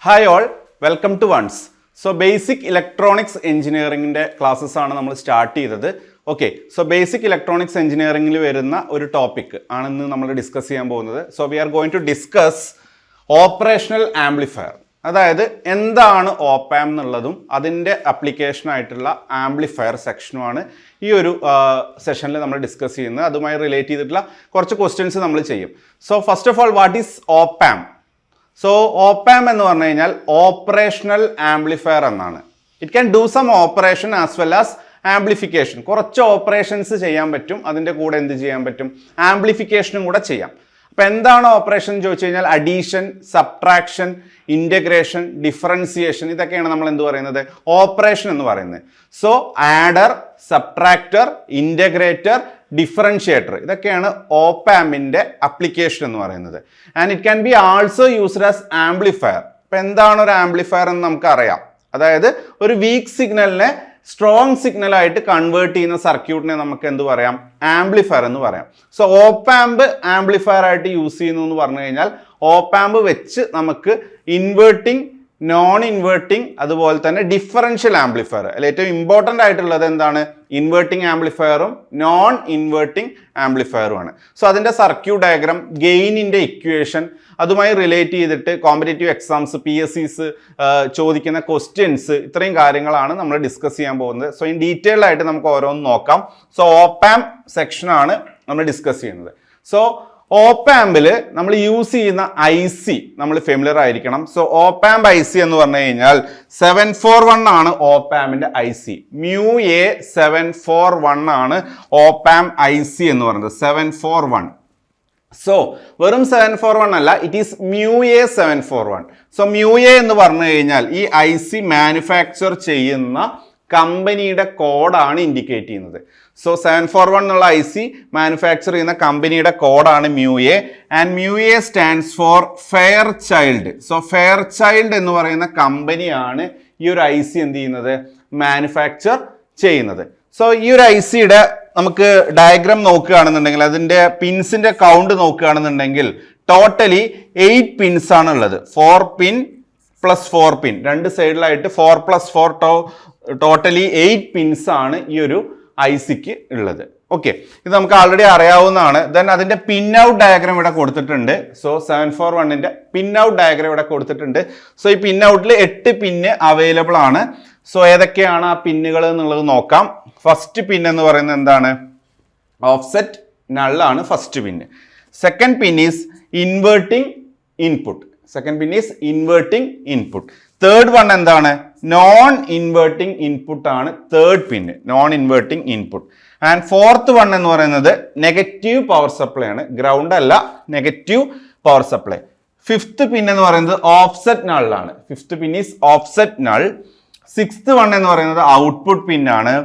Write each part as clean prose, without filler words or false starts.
Hi all, welcome to once. So basic electronics engineering classes are we start ചെയ്തത്. Okay, so basic electronics engineering വരുന്ന ഒരു topic ആണ് ഇന്ന് നമ്മൾ discuss ചെയ്യാൻ പോകുന്നത്. So we are going to discuss operational amplifier. അതായത് എന്താണ് op-amp എന്നുള്ളതും അതിന്റെ ആപ്ലിക്കേഷൻ ആയിട്ടുള്ള ആംപ്ലിഫയർ സെക്ഷനുമാണ് ഈ ഒരു സെഷനിൽ നമ്മൾ ഡിസ്കസ് ചെയ്യുന്നത്. അതുമായി റിലേറ്റ് ചെയ്തിട്ടുള്ള കുറച്ച് ക്വസ്റ്റ്യൻസ് നമ്മൾ ചെയ്യും. So first of all, what is op-amp? So op-amp എന്ന് പറഞ്ഞു കഴിഞ്ഞാൽ ഓപ്പറേഷണൽ ആംപ്ലിഫയർ എന്നാണ്. It can do some operation as well as amplification. കുറച്ച് ഓപ്പറേഷൻസ് ചെയ്യാൻ പറ്റും, അതിൻ്റെ കൂടെ എന്ത് ചെയ്യാൻ പറ്റും, ആംപ്ലിഫിക്കേഷനും കൂടെ ചെയ്യാം. അപ്പോൾ എന്താണ് ഓപ്പറേഷൻ ചോദിച്ചു കഴിഞ്ഞാൽ അഡീഷൻ, സബ്ട്രാക്ഷൻ, ഇൻ്റഗ്രേഷൻ, ഡിഫറൻസിയേഷൻ, ഇതൊക്കെയാണ് നമ്മൾ എന്ത് പറയുന്നത്, ഓപ്പറേഷൻ എന്ന് പറയുന്നത്. So adder, subtractor, integrator, differentiator, ഇതൊക്കെയാണ് ഓപ്പ്-ആമ്പിൻ്റെ അപ്ലിക്കേഷൻ എന്ന് പറയുന്നത്. And it can be also used as amplifier. ഇപ്പം എന്താണ് ഒരു ആംപ്ലിഫയർ എന്ന് നമുക്കറിയാം. അതായത് ഒരു വീക്ക് സിഗ്നലിനെ സ്ട്രോങ് സിഗ്നലായിട്ട് കൺവേർട്ട് ചെയ്യുന്ന സർക്യൂട്ടിനെ നമുക്ക് എന്ത് പറയാം, ആംപ്ലിഫയർ എന്ന് പറയാം. സോ ഓപ്പ്-ആമ്പ് ആംപ്ലിഫയർ ആയിട്ട് യൂസ് ചെയ്യുന്നു എന്ന് പറഞ്ഞു കഴിഞ്ഞാൽ ഓപ്പ്-ആമ്പ് വെച്ച് നമുക്ക് ഇൻവേർട്ടിംഗ്, നോൺ ഇൻവേർട്ടിംഗ്, അതുപോലെ തന്നെ ഡിഫറൻഷ്യൽ ആംപ്ലിഫയർ, അതിൽ ഏറ്റവും ഇമ്പോർട്ടൻ്റ് ആയിട്ടുള്ളത് എന്താണ്, ഇൻവേർട്ടിംഗ് ആംപ്ലിഫയറും നോൺ ഇൻവേർട്ടിംഗ് ആംപ്ലിഫയറുമാണ്. സോ അതിൻ്റെ സർക്യൂട്ട് ഡയഗ്രാം, ഗെയിനിൻ്റെ ഇക്വേഷൻ, അതുമായി റിലേറ്റ് ചെയ്തിട്ട് കോമ്പറ്റേറ്റീവ് എക്സാംസ്, PSCs ചോദിക്കുന്ന ക്വസ്റ്റ്യൻസ്, ഇത്രയും കാര്യങ്ങളാണ് നമ്മൾ ഡിസ്കസ് ചെയ്യാൻ പോകുന്നത്. സോ ഇൻ ഡീറ്റെയിൽ ആയിട്ട് നമുക്ക് ഓരോന്ന് നോക്കാം. സോ op-amp സെക്ഷനാണ് നമ്മൾ ഡിസ്കസ് ചെയ്യുന്നത്. സോ op-ampൽ നമ്മൾ യൂസ് ചെയ്യുന്ന IC നമ്മൾ ഫെമിലിയർ ആയിരിക്കണം. സോ op-amp IC എന്ന് പറഞ്ഞു കഴിഞ്ഞാൽ 741 ആണ് op-ampന്റെ IC. 𝐜𝐴741 ആണ് op-amp IC എന്ന് പറയുന്നത്, 741. സോ വെറും 741 അല്ല, ഇറ്റ് ഈസ് 𝐜𝐴741. സോ 𝐜𝐴 എന്ന് പറഞ്ഞു കഴിഞ്ഞാൽ ഈ IC മാനുഫാക്ചർ ചെയ്യുന്ന കമ്പനിയുടെ കോഡാണ് ഇൻഡിക്കേറ്റ് ചെയ്യുന്നത്. സോ 741 എന്നുള്ള IC മാനുഫാക്ചർ ചെയ്യുന്ന കമ്പനിയുടെ കോഡാണ് 𝐜𝐴. And 𝐜𝐴 stands for Fairchild. So Fairchild എന്ന് പറയുന്ന കമ്പനിയാണ് ഈ ഒരു IC എന്ത് ചെയ്യുന്നത്, മാനുഫാക്ചർ ചെയ്യുന്നത്. സോ ഈ ഒരു ICയുടെ നമുക്ക് ഡയഗ്രാം നോക്കുകയാണെന്നുണ്ടെങ്കിൽ, അതിൻ്റെ പിൻസിൻ്റെ കൗണ്ട് നോക്കുകയാണെന്നുണ്ടെങ്കിൽ ടോട്ടലി 8 പിൻസ് ആണ് ഉള്ളത്. 4 പിൻ പ്ലസ് 4 പിൻ, രണ്ട് സൈഡിലായിട്ട് 4 + 4 ടോട്ടലി 8 പിൻസ് ആണ് ഈ ഒരു ICക്ക് ഉള്ളത്. ഓക്കെ, ഇത് നമുക്ക് ആൾറെഡി അറിയാവുന്നതാണ്. ദെൻ അതിൻ്റെ പിൻ ഔട്ട് ഡയഗ്രാം ഇവിടെ കൊടുത്തിട്ടുണ്ട്. സോ 741ൻ്റെ പിൻ ഔട്ട് ഡയഗ്രാം ഇവിടെ കൊടുത്തിട്ടുണ്ട്. സോ ഈ പിൻ ഔട്ടിൽ 8 പിന്ന് അവൈലബിൾ ആണ്. സോ ഏതൊക്കെയാണ് ആ പിന്നുകൾ എന്നുള്ളത് നോക്കാം. ഫസ്റ്റ് പിൻ എന്ന് പറയുന്നത് എന്താണ്, ഓഫ്സെറ്റ് നള്ളാണ് first pin. Second pin is inverting input. Second pin is inverting input. Third one എന്താണ്, നോൺ ഇൻവേർട്ടിംഗ് ഇൻപുട്ട് ആണ് third pin, non inverting input. And fourth one എന്ന് പറയുന്നത് നെഗറ്റീവ് പവർ സപ്ലൈ ആണ്, ഗ്രൗണ്ട് അല്ല, negative power supply. Fifth pin എന്ന് പറയുന്നത് offset നള്ളാണ്, fifth pin is offset null. Sixth one എന്ന് പറയുന്നത് ഔട്ട്പുട്ട് പിന്നാണ്.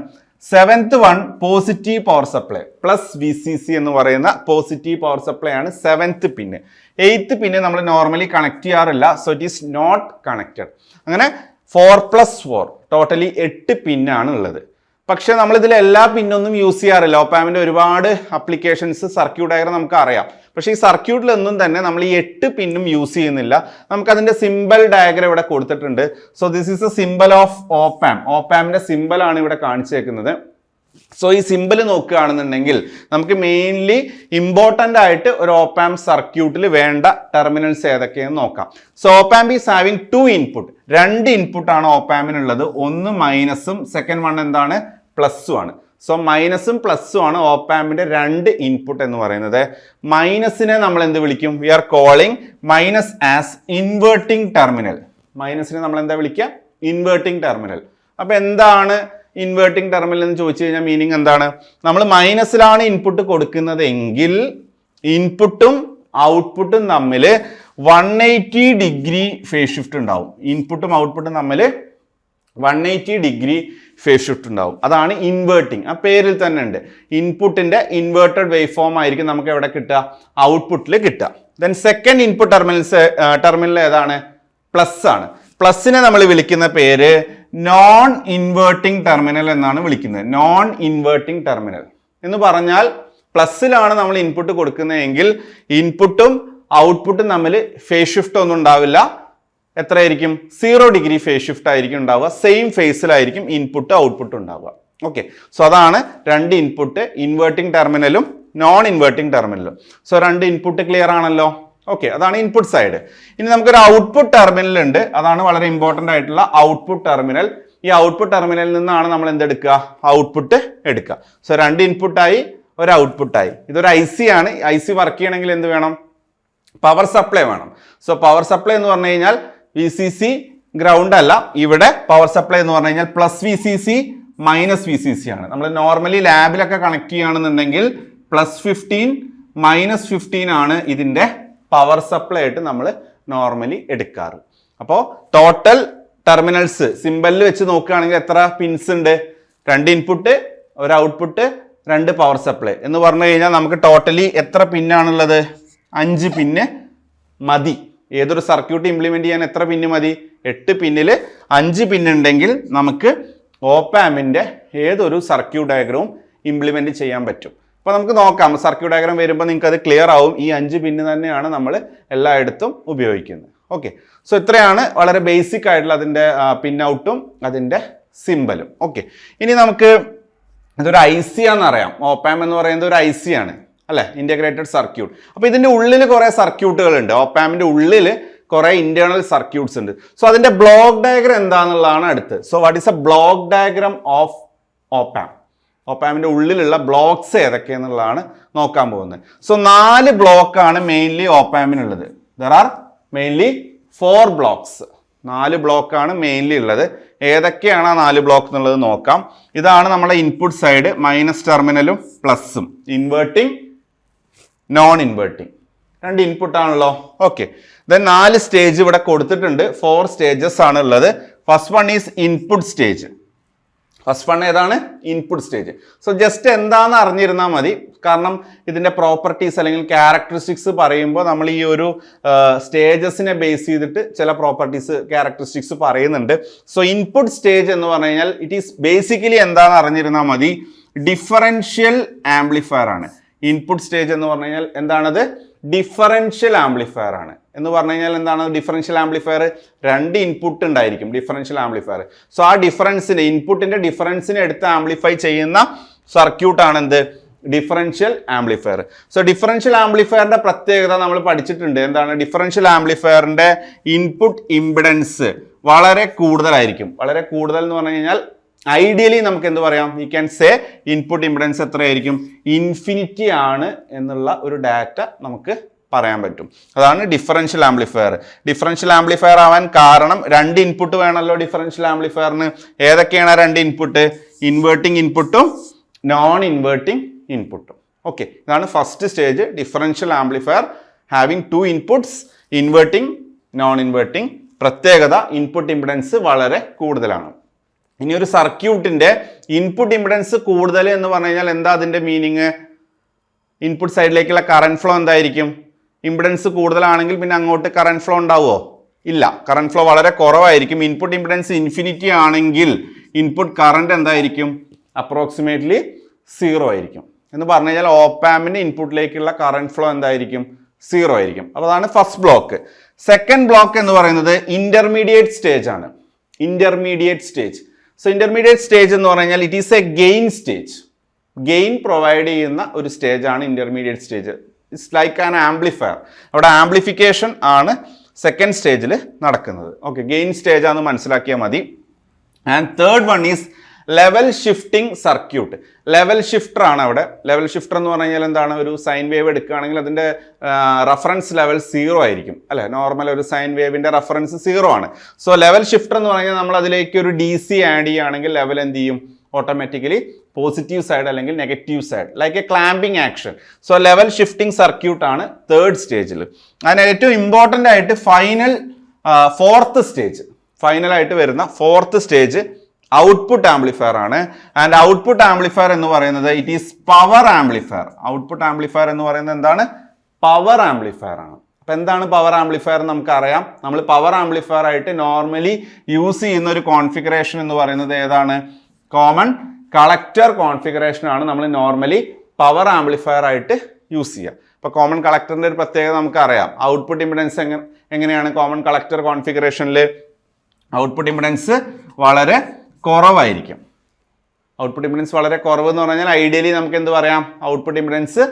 Seventh one positive power supply, plus VCC എന്ന് പറയുന്ന പോസിറ്റീവ് പവർ സപ്ലൈ ആണ് സെവൻത്ത് പിന്ന്. എയ്ത്ത് പിന്ന് നമ്മൾ നോർമലി കണക്ട് ചെയ്യാറില്ല, so it is not connected. അങ്ങനെ 4 + 4 ടോട്ടലി 8 പിന്നാണ് ഉള്ളത്. പക്ഷെ നമ്മളിതിൽ എല്ലാ പിന്നൊന്നും യൂസ് ചെയ്യാറില്ല. op-ampന്റെ ഒരുപാട് അപ്ലിക്കേഷൻസ്, സർക്യൂട്ട് ഡയഗ്രാം നമുക്ക് അറിയാം. പക്ഷേ ഈ സർക്യൂട്ടിലൊന്നും തന്നെ നമ്മൾ ഈ 8 പിന്നും യൂസ് ചെയ്യുന്നില്ല. നമുക്കതിൻ്റെ സിമ്പിൾ ഡയഗ്രാം ഇവിടെ കൊടുത്തിട്ടുണ്ട്. So this is A simple of op-amp. op-ampന്റെ സിമ്പിളാണ് ഇവിടെ കാണിച്ചേക്കുന്നത്. സോ ഈ സിമ്പിൾ നോക്കുകയാണെന്നുണ്ടെങ്കിൽ നമുക്ക് മെയിൻലി ഇമ്പോർട്ടൻ്റ് ആയിട്ട് ഒരു op-amp സർക്യൂട്ടിൽ വേണ്ട ടെർമിനൽസ് ഏതൊക്കെയെന്ന് നോക്കാം. So op-amp is having 2 input. 2 ഇൻപുട്ടാണ് op-ampനുള്ളത്. ഒന്ന് മൈനസും സെക്കൻഡ് വൺ എന്താണ്, പ്ലസ്സും ആണ്. സോ മൈനസും പ്ലസ്സും ആണ് op-ampന്റെ 2 ഇൻപുട്ട് എന്ന് പറയുന്നത്. മൈനസിനെ നമ്മൾ എന്ത് വിളിക്കും, we are calling minus as inverting terminal. മൈനസിനെ നമ്മൾ എന്താ വിളിക്കുക, ഇൻവേർട്ടിംഗ് ടെർമിനൽ. അപ്പൊ എന്താണ് ഇൻവേർട്ടിംഗ് ടെർമിനൽ എന്ന് ചോദിച്ചു കഴിഞ്ഞാൽ മീനിങ് എന്താണ്, നമ്മൾ മൈനസിലാണ് ഇൻപുട്ട് കൊടുക്കുന്നത് എങ്കിൽ ഇൻപുട്ടും ഔട്ട്പുട്ടും തമ്മിൽ 180 ഡിഗ്രി ഫേസ് ഷിഫ്റ്റ് ഉണ്ടാവും. ഇൻപുട്ടും ഔട്ട്പുട്ടും തമ്മിൽ 180 ഡിഗ്രി ഫേസ് ഷിഫ്റ്റ് ഉണ്ടാവും. അതാണ് ഇൻവേർട്ടിംഗ്. ആ പേരിൽ തന്നെ ഉണ്ട്. ഇൻപുട്ടിന്റെ ഇൻവേർട്ടഡ് വേവ് ഫോം ആയിരിക്കും നമുക്ക് എവിടെ കിട്ടുക, ഔട്ട്പുട്ടിൽ കിട്ടുക. ദെൻ സെക്കൻഡ് ഇൻപുട്ട് ടെർമിനൽ ഏതാണ്, പ്ലസ് ആണ്. പ്ലസിനെ നമ്മൾ വിളിക്കുന്ന പേര് നോൺ ഇൻവേർട്ടിംഗ് ടെർമിനൽ എന്നാണ് വിളിക്കുന്നത്. നോൺ ഇൻവേർട്ടിംഗ് ടെർമിനൽ എന്ന് പറഞ്ഞാൽ പ്ലസ്സിലാണ് നമ്മൾ ഇൻപുട്ട് കൊടുക്കുന്നതെങ്കിൽ ഇൻപുട്ടും ഔട്ട്പുട്ടും തമ്മിൽ ഫേസ് ഷിഫ്റ്റ് ഒന്നും ഉണ്ടാവില്ല. എത്രയായിരിക്കും 0 ഡിഗ്രി ഫേസ് ഷിഫ്റ്റ് ആയിരിക്കും ഉണ്ടാവുക. സെയിം ഫേസിലായിരിക്കും ഇൻപുട്ട് ഔട്ട്പുട്ട് ഉണ്ടാവുക. ഓക്കെ, സോ അതാണ് രണ്ട് ഇൻപുട്ട്, ഇൻവേർട്ടിംഗ് ടെർമിനലും നോൺ ഇൻവേർട്ടിംഗ് ടെർമിനലും. സോ രണ്ട് ഇൻപുട്ട് ക്ലിയർ ആണല്ലോ. ഓക്കെ, അതാണ് ഇൻപുട്ട് സൈഡ്. ഇനി നമുക്കൊരു ഔട്ട്പുട്ട് ടെർമിനൽ ഉണ്ട്. അതാണ് വളരെ ഇമ്പോർട്ടൻ്റ് ആയിട്ടുള്ള ഔട്ട്പുട്ട് ടെർമിനൽ. ഈ ഔട്ട്പുട്ട് ടെർമിനലിൽ നിന്നാണ് നമ്മൾ എന്തെടുക്കുക, ഔട്ട്പുട്ട് എടുക്കുക. സോ രണ്ട് ഇൻപുട്ടായി ഒരു ഔട്ട്പുട്ടായി. ഇതൊരു IC ആണ്. IC വർക്ക് ചെയ്യണമെങ്കിൽ എന്ത് വേണം, പവർ സപ്ലൈ വേണം. സോ പവർ സപ്ലൈ എന്ന് പറഞ്ഞു കഴിഞ്ഞാൽ VCC ഗ്രൗണ്ട് അല്ല, ഇവിടെ പവർ സപ്ലൈ എന്ന് പറഞ്ഞു കഴിഞ്ഞാൽ +VCC -VCC ആണ്. നമ്മൾ നോർമലി ലാബിലൊക്കെ കണക്ട് ചെയ്യുകയാണെന്നുണ്ടെങ്കിൽ +15 -15 ആണ് ഇതിൻ്റെ പവർ സപ്ലൈ ആയിട്ട് നമ്മൾ നോർമലി എടുക്കാറ്. അപ്പോൾ ടോട്ടൽ ടെർമിനൽസ് സിമ്പലിൽ വെച്ച് നോക്കുകയാണെങ്കിൽ എത്ര പിൻസ് ഉണ്ട്, രണ്ട് ഇൻപുട്ട്, ഒരു ഔട്ട്പുട്ട്, രണ്ട് പവർ സപ്ലൈ എന്ന് പറഞ്ഞു കഴിഞ്ഞാൽ നമുക്ക് ടോട്ടലി എത്ര പിന്നാണുള്ളത്, 5 പിന്ന് മതി. ഏതൊരു സർക്യൂട്ട് ഇംപ്ലിമെന്റ് ചെയ്യാൻ എത്ര പിന്ന് മതി, 8 പിന്നിൽ 5 പിന്നുണ്ടെങ്കിൽ നമുക്ക് ഓപ്പാമിൻ്റെ ഏതൊരു സർക്യൂട്ട് ഡയഗ്രവും ഇംപ്ലിമെന്റ് ചെയ്യാൻ പറ്റും. അപ്പോൾ നമുക്ക് നോക്കാം, സർക്യൂട്ട് ഡയഗ്രാം വരുമ്പോൾ നിങ്ങൾക്ക് അത് ക്ലിയർ ആവും. ഈ 5 പിന്ന് തന്നെയാണ് നമ്മൾ എല്ലായിടത്തും ഉപയോഗിക്കുന്നത്. ഓക്കെ, സോ ഇത്രയാണ് വളരെ ബേസിക് ആയിട്ടുള്ള അതിൻ്റെ പിൻ ഔട്ടും അതിൻ്റെ സിമ്പലും. ഓക്കെ, ഇനി നമുക്ക് ഇതൊരു IC ആണെന്നറിയാം. ഓപ്പാം എന്ന് പറയുന്നത് ഒരു IC ആണ് അല്ലേ, ഇൻറ്റഗ്രേറ്റഡ് സർക്യൂട്ട്. അപ്പോൾ ഇതിൻ്റെ ഉള്ളിൽ കുറേ സർക്യൂട്ടുകളുണ്ട്. ഓപ്പാമിൻ്റെ ഉള്ളിൽ കുറേ ഇന്റേണൽ സർക്യൂട്ട്സ് ഉണ്ട്. സോ അതിൻ്റെ ബ്ലോക്ക് ഡയഗ്രാം എന്താണെന്നുള്ളതാണ് അടുത്ത്. So what is a block diagram of op amp? ഓപ്പാമിൻ്റെ ഉള്ളിലുള്ള ബ്ലോക്സ് ഏതൊക്കെയെന്നുള്ളതാണ് നോക്കാൻ പോകുന്നത്. സോ 4 ബ്ലോക്കാണ് മെയിൻലി ഓപ്പാമിനുള്ളത്. There are mainly 4 blocks. 4 ബ്ലോക്കാണ് മെയിൻലി ഉള്ളത്. ഏതൊക്കെയാണ് ആ 4 ബ്ലോക്ക് എന്നുള്ളത് നോക്കാം. ഇതാണ് നമ്മുടെ ഇൻപുട്ട് സൈഡ്, മൈനസ് ടെർമിനലും പ്ലസും, ഇൻവേർട്ടിംഗ് നോൺ ഇൻവേർട്ടിംഗ് രണ്ട് ഇൻപുട്ട് ആണല്ലോ. ഓക്കെ, ദെൻ 4 സ്റ്റേജ് ഇവിടെ കൊടുത്തിട്ടുണ്ട്. 4 സ്റ്റേജസ് ആണ് ഉള്ളത്. First one is input stage. First one ഏതാണ്, ഇൻപുട്ട് സ്റ്റേജ്. സോ ജസ്റ്റ് എന്താണെന്ന് അറിഞ്ഞിരുന്നാൽ മതി. കാരണം ഇതിൻ്റെ പ്രോപ്പർട്ടീസ് അല്ലെങ്കിൽ ക്യാരക്ടറിസ്റ്റിക്സ് പറയുമ്പോൾ നമ്മൾ ഈ ഒരു സ്റ്റേജസിനെ ബേസ് ചെയ്തിട്ട് ചില പ്രോപ്പർട്ടീസ് ക്യാരക്ടറിസ്റ്റിക്സ് പറയുന്നുണ്ട്. സോ ഇൻപുട്ട് സ്റ്റേജ് എന്ന് പറഞ്ഞു കഴിഞ്ഞാൽ ഇറ്റ് ഈസ് ബേസിക്കലി എന്താണെന്ന് അറിഞ്ഞിരുന്നാൽ മതി, ഡിഫറൻഷ്യൽ ആംപ്ലിഫയർ ആണ്. ഇൻപുട്ട് സ്റ്റേജ് എന്ന് പറഞ്ഞു കഴിഞ്ഞാൽ എന്താണത്, ഡിഫറൻഷ്യൽ ആംപ്ലിഫയർ ആണ്. എന്ന് പറഞ്ഞു കഴിഞ്ഞാൽ എന്താണ് ഡിഫറൻഷ്യൽ ആംപ്ലിഫയർ, 2 ഇൻപുട്ട് ഉണ്ടായിരിക്കും ഡിഫറൻഷ്യൽ ആംപ്ലിഫയർ. സോ ആ ഡിഫറൻസിനെ, ഇൻപുട്ടിന്റെ ഡിഫറൻസിനെ എടുത്ത് ആംപ്ലിഫൈ ചെയ്യുന്ന സർക്യൂട്ടാണ് എന്ത്, ഡിഫറൻഷ്യൽ ആംപ്ലിഫയർ. സോ ഡിഫറൻഷ്യൽ ആംപ്ലിഫയറിന്റെ പ്രത്യേകത നമ്മൾ പഠിച്ചിട്ടുണ്ട്. എന്താണ്, ഡിഫറൻഷ്യൽ ആംപ്ലിഫയറിന്റെ ഇൻപുട്ട് ഇംപിഡൻസ് വളരെ കൂടുതലായിരിക്കും. വളരെ കൂടുതൽ എന്ന് പറഞ്ഞു കഴിഞ്ഞാൽ ഐഡിയലി നമുക്ക് എന്ത് പറയാം, we can say input impedance എത്രയായിരിക്കും, ഇൻഫിനിറ്റി ആണ് എന്നുള്ള ഒരു ഡാറ്റ നമുക്ക് പറയാൻ പറ്റും. അതാണ് ഡിഫറൻഷ്യൽ ആംപ്ലിഫയർ. ഡിഫറൻഷ്യൽ ആംപ്ലിഫയർ ആവാൻ കാരണം 2 ഇൻപുട്ട് വേണമല്ലോ ഡിഫറൻഷ്യൽ ആംപ്ലിഫയറിന്. ഏതൊക്കെയാണ് 2 ഇൻപുട്ട്, ഇൻവേർട്ടിംഗ് ഇൻപുട്ടും നോൺ ഇൻവേർട്ടിംഗ് ഇൻപുട്ടും. ഓക്കെ, ഇതാണ് first stage, differential amplifier having 2 inputs, inverting non inverting. പ്രത്യേകത ഇൻപുട്ട് ഇംപിഡൻസ് വളരെ കൂടുതലാണ്. ഇനി ഒരു സർക്യൂട്ടിന്റെ ഇൻപുട്ട് ഇംപിഡൻസ് കൂടുതൽ എന്ന് പറഞ്ഞു കഴിഞ്ഞാൽ എന്താ അതിന്റെ മീനിങ്, ഇൻപുട്ട് സൈഡിലേക്കുള്ള കറന്റ് ഫ്ലോ എന്തായിരിക്കും, ഇംപിഡൻസ് കൂടുതലാണെങ്കിൽ പിന്നെ അങ്ങോട്ട് കറന്റ് ഫ്ലോ ഉണ്ടാവുമോ, ഇല്ല, കറന്റ് ഫ്ലോ വളരെ കുറവായിരിക്കും. ഇൻപുട്ട് ഇംപിഡൻസ് ഇൻഫിനിറ്റി ആണെങ്കിൽ ഇൻപുട്ട് കറന്റ് എന്തായിരിക്കും, അപ്രോക്സിമേറ്റ്ലി 0 ആയിരിക്കും. എന്ന് പറഞ്ഞു കഴിഞ്ഞാൽ ഓപ്പാമിന് ഇൻപുട്ടിലേക്കുള്ള കറന്റ് ഫ്ലോ എന്തായിരിക്കും, 0 ആയിരിക്കും. അപ്പോൾ അതാണ് ഫസ്റ്റ് ബ്ലോക്ക്. സെക്കൻഡ് ബ്ലോക്ക് എന്ന് പറയുന്നത് ഇന്റർമീഡിയറ്റ് സ്റ്റേജ് ആണ്. Intermediate stage. So intermediate stage എന്ന് പറഞ്ഞു കഴിഞ്ഞാൽ it is A gain stage. Gain provide ചെയ്യുന്ന ഒരു സ്റ്റേജ് ആണ് intermediate stage. It's like an amplifier. അവിടെ ആംപ്ലിഫിക്കേഷൻ ആണ് സെക്കൻഡ് സ്റ്റേജിൽ നടക്കുന്നത്. ഓക്കെ, ഗെയിൻ സ്റ്റേജ് ആണെന്ന് മനസ്സിലാക്കിയാൽ മതി. And third one is level shifting circuit. Level shifter ആണ് അവിടെ. ലെവൽ ഷിഫ്റ്റർ എന്ന് പറഞ്ഞു കഴിഞ്ഞാൽ എന്താണ്, ഒരു സൈൻ വേവ് എടുക്കുകയാണെങ്കിൽ അതിൻ്റെ റഫറൻസ് ലെവൽ 0 ആയിരിക്കും അല്ലെ. നോർമൽ ഒരു സൈൻ വേവിന്റെ റഫറൻസ് 0 ആണ്. സോ ലെവൽ ഷിഫ്റ്റർ എന്ന് പറഞ്ഞാൽ നമ്മൾ അതിലേക്ക് ഒരു DC ആഡ് ചെയ്യുകയാണെങ്കിൽ ലെവൽ എന്ത് ചെയ്യും, ഓട്ടോമാറ്റിക്കലി പോസിറ്റീവ് സൈഡ് അല്ലെങ്കിൽ negative side, like A clamping action. So level shifting circuit ആണ് തേർഡ് സ്റ്റേജിൽ. അതിന് ഏറ്റവും ഇമ്പോർട്ടൻ്റ് ആയിട്ട് ഫോർത്ത് സ്റ്റേജ്, ഫൈനലായിട്ട് വരുന്ന ഫോർത്ത് സ്റ്റേജ് ഔട്ട്പുട്ട് ആംപ്ലിഫയർ ആണ്. ആൻഡ് ഔട്ട്പുട്ട് ആംപ്ലിഫയർ എന്ന് പറയുന്നത് it is power amplifier. Output amplifier എന്ന് പറയുന്നത് എന്താണ്, പവർ ആംപ്ലിഫയർ ആണ്. അപ്പൊ എന്താണ് പവർ ആംപ്ലിഫയർ നമുക്കറിയാം. നമ്മൾ പവർ ആംപ്ലിഫയർ ആയിട്ട് നോർമലി യൂസ് ചെയ്യുന്ന ഒരു കോൺഫിഗറേഷൻ എന്ന് പറയുന്നത് ഏതാണ്, കോമൺ കളക്ടർ കോൺഫിഗറേഷൻ ആണ് നമ്മൾ നോർമലി പവർ ആംപ്ലിഫയർ ആയിട്ട് യൂസ് ചെയ്യുക. ഇപ്പോൾ കോമൺ കളക്ടറിൻ്റെ ഒരു പ്രത്യേകത നമുക്കറിയാം. ഔട്ട്പുട്ട് ഇമ്പിഡൻസ് എങ്ങനെയാണ് കോമൺ കളക്ടർ കോൺഫിഗറേഷനിൽ? ഔട്ട്പുട്ട് ഇമ്പിഡൻസ് വളരെ കുറവായിരിക്കും. ഔട്ട്പുട്ട് ഇമ്പിഡൻസ് വളരെ കുറവ് എന്ന് പറഞ്ഞാൽ ഐഡിയലി നമുക്ക് എന്ത് പറയാം? ഔട്ട്പുട്ട് ഇമ്പിഡൻസ്